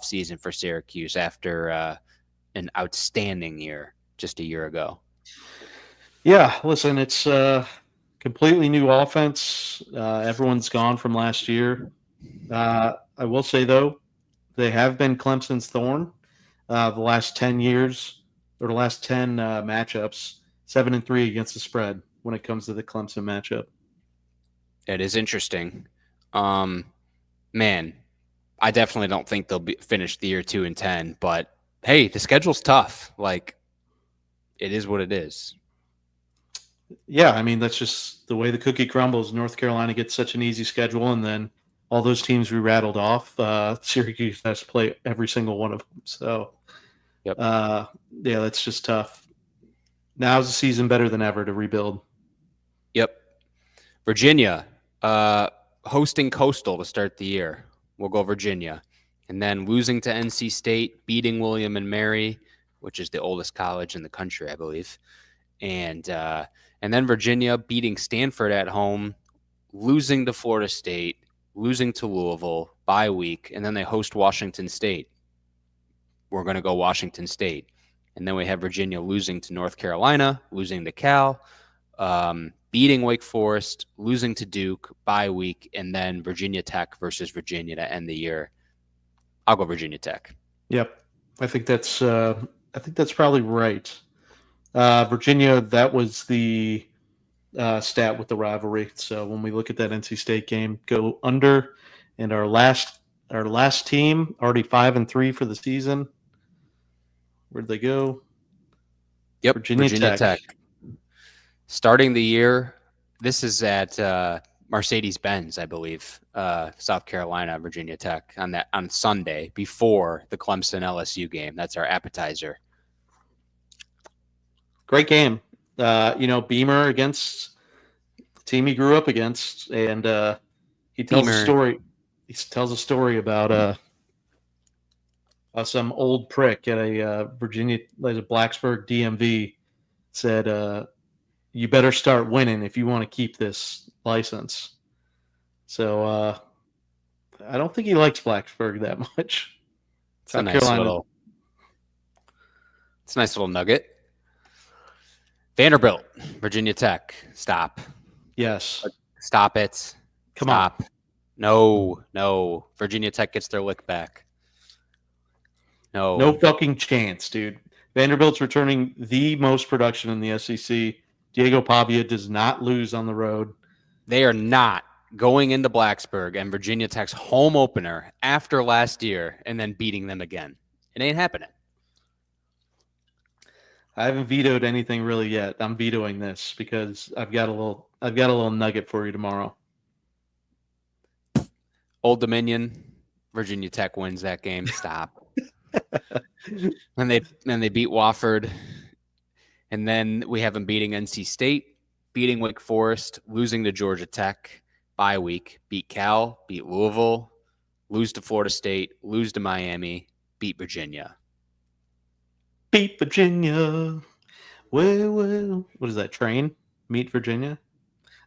Speaker 1: season for Syracuse after an outstanding year just a year ago.
Speaker 2: Yeah, listen, it's completely new offense. Everyone's gone from last year. I will say, though, they have been Clemson's thorn the last 10 years, or the last 10 matchups, 7-3 against the spread when it comes to the Clemson matchup.
Speaker 1: It is interesting. Man, I definitely don't think they'll finish the year 2-10, but hey, the schedule's tough. Like, it is what it is.
Speaker 2: Yeah, I mean, that's just the way the cookie crumbles. North Carolina gets such an easy schedule, and then all those teams we rattled off, Syracuse has to play every single one of them. So,
Speaker 1: Yep.
Speaker 2: Yeah, that's just tough. Now's the season better than ever to rebuild.
Speaker 1: Yep. Virginia, hosting Coastal to start the year. We'll go Virginia. And then losing to NC State, beating William and Mary, which is the oldest college in the country, I believe. And then Virginia beating Stanford at home, losing to Florida State, losing to Louisville, bye week, and then they host Washington State. We're going to go Washington State. And then we have Virginia losing to North Carolina, losing to Cal, beating Wake Forest, losing to Duke, bye week, and then Virginia Tech versus Virginia to end the year. I'll go Virginia Tech.
Speaker 2: Yep, I think that's probably right. Virginia, that was the stat with the rivalry. So when we look at that NC State game, go under, and our last team already 5-3 for the season. Where'd they go?
Speaker 1: Yep, Virginia Tech. Starting the year, this is at Mercedes-Benz, I believe, South Carolina, Virginia Tech on Sunday before the Clemson LSU game. That's our appetizer.
Speaker 2: Great game. Beamer against the team he grew up against, and he tells a story. he tells a story about some old prick at a Virginia, like a Blacksburg DMV, said, "You better start winning if you want to keep this license." So I don't think he likes Blacksburg that much.
Speaker 1: It's a
Speaker 2: South
Speaker 1: nice
Speaker 2: Carolina.
Speaker 1: little. It's a nice little nugget. Vanderbilt, Virginia Tech. Stop.
Speaker 2: Yes.
Speaker 1: Stop it.
Speaker 2: Come
Speaker 1: Stop.
Speaker 2: on.
Speaker 1: No. Virginia Tech gets their lick back.
Speaker 2: No fucking chance, dude. Vanderbilt's returning the most production in the SEC. Diego Pavia does not lose on the road.
Speaker 1: They are not going into Blacksburg and Virginia Tech's home opener after last year and then beating them again. It ain't happening.
Speaker 2: I haven't vetoed anything really yet. I'm vetoing this because I've got a little nugget for you tomorrow.
Speaker 1: Old Dominion, Virginia Tech wins that game. Stop. and they beat Wofford. And then we have them beating NC State, beating Wake Forest, losing to Georgia Tech, bye week, beat Cal, beat Louisville, lose to Florida State, lose to Miami, beat Virginia.
Speaker 2: Beat Virginia. Well. What is that, Train? Meet Virginia?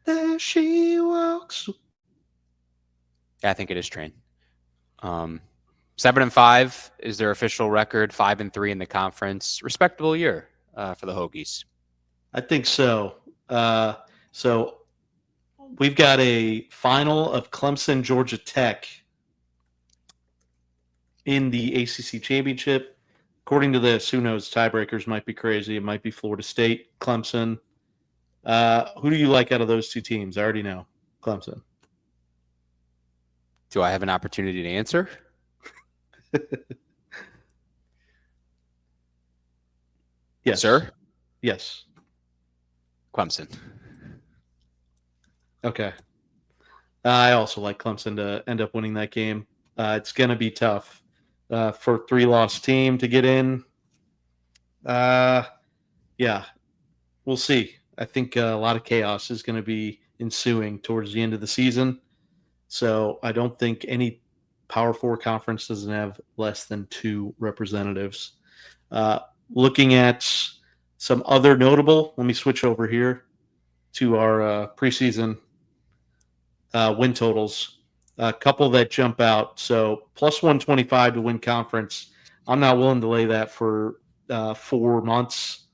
Speaker 2: There she walks.
Speaker 1: I think it is Train. 7-5 is their official record. 5-3 in the conference. Respectable year for the Hokies.
Speaker 2: I think so. So we've got a final of Clemson, Georgia Tech in the ACC championship. According to this, who knows? Tiebreakers might be crazy. It might be Florida State, Clemson. Who do you like out of those two teams? I already know. Clemson.
Speaker 1: Do I have an opportunity to answer?
Speaker 2: Yes.
Speaker 1: Sir?
Speaker 2: Yes.
Speaker 1: Clemson.
Speaker 2: Okay. I also like Clemson to end up winning that game. It's going to be tough for a 3-loss team to get in. Yeah, we'll see. I think a lot of chaos is going to be ensuing towards the end of the season. So I don't think any Power Four conference doesn't have less than 2 representatives. Looking at some other notable, let me switch over here to our preseason win totals. A couple that jump out. So plus 125 to win conference. I'm not willing to lay that for 4 months.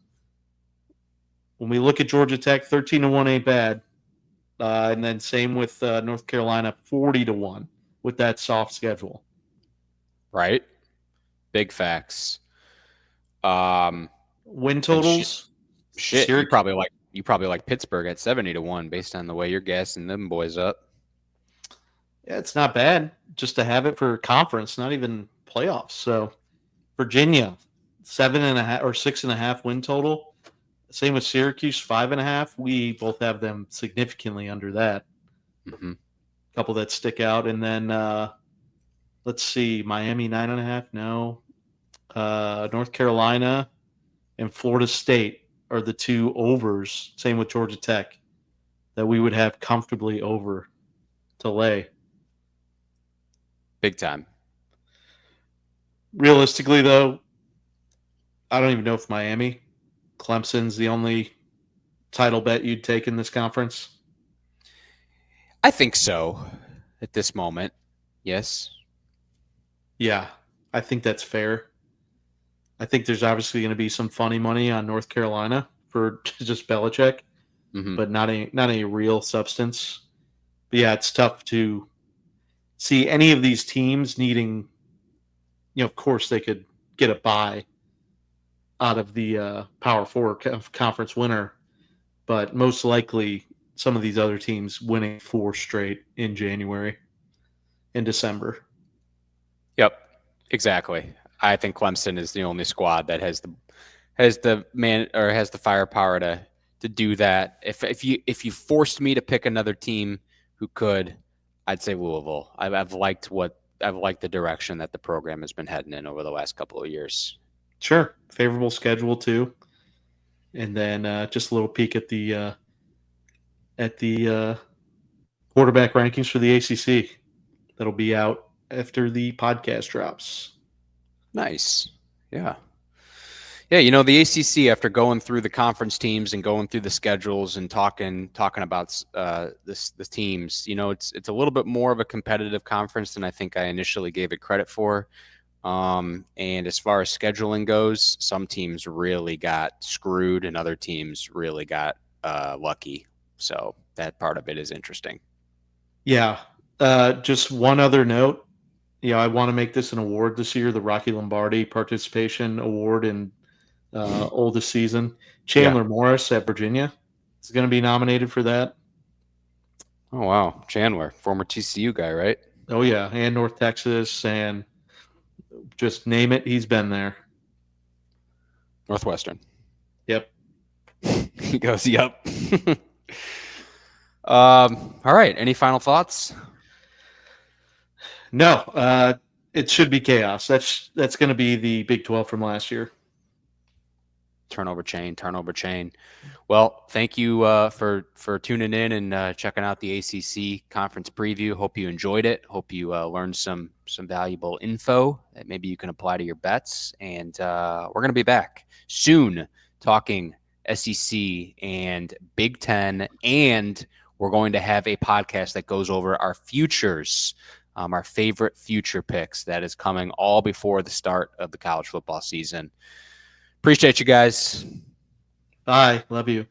Speaker 2: When we look at Georgia Tech, 13-1 ain't bad. And then same with North Carolina, 40-1 with that soft schedule.
Speaker 1: Right? Big facts.
Speaker 2: Win totals.
Speaker 1: Shit, you probably like Pittsburgh at 70-1 based on the way you're gassing them boys up.
Speaker 2: Yeah, it's not bad just to have it for conference, not even playoffs. So Virginia, 7.5 or 6.5 win total. Same with Syracuse, 5.5. We both have them significantly under that.
Speaker 1: Mm-hmm.
Speaker 2: A couple that stick out, and then let's see, Miami 9.5. No, North Carolina and Florida State are the 2 overs. Same with Georgia Tech that we would have comfortably over to lay.
Speaker 1: Big time.
Speaker 2: Realistically, though, I don't even know if Miami, Clemson's the only title bet you'd take in this conference.
Speaker 1: I think so at this moment. Yes.
Speaker 2: Yeah, I think that's fair. I think there's obviously going to be some funny money on North Carolina for just Belichick, but not any real substance. But yeah, it's tough to see any of these teams needing. Of course, they could get a bye out of the Power Four conference winner, but most likely some of these other teams winning 4 straight in January and December.
Speaker 1: Yep, exactly. I think Clemson is the only squad that has the firepower to do that. If you forced me to pick another team who could, I'd say Louisville. I've liked the direction that the program has been heading in over the last couple of years.
Speaker 2: Sure, favorable schedule too, and then just a little peek at the quarterback rankings for the ACC. that'll be out after the podcast drops.
Speaker 1: Nice. Yeah. Yeah, you know, the ACC, after going through the conference teams and going through the schedules and talking about the teams, you know, it's a little bit more of a competitive conference than I think I initially gave it credit for. And as far as scheduling goes, some teams really got screwed and other teams really got lucky. So that part of it is interesting.
Speaker 2: Yeah. Just one other note. I want to make this an award this year, the Rocky Lombardi Participation Award in oldest season. Chandler Morris at Virginia is going to be nominated for that.
Speaker 1: Oh, wow. Chandler, former TCU guy, right?
Speaker 2: Oh, yeah. And North Texas, and just name it, he's been there.
Speaker 1: Northwestern.
Speaker 2: Yep.
Speaker 1: He goes, yep. All right. Any final thoughts?
Speaker 2: No. It should be chaos. That's going to be the Big 12 from last year.
Speaker 1: Turnover chain. Well, thank you for tuning in and checking out the ACC conference preview. Hope you enjoyed it. Hope you learned some valuable info that maybe you can apply to your bets. And we're going to be back soon talking SEC and Big Ten, and we're going to have a podcast that goes over our futures, our favorite future picks that is coming all before the start of the college football season. Appreciate you guys.
Speaker 2: Bye. Love you.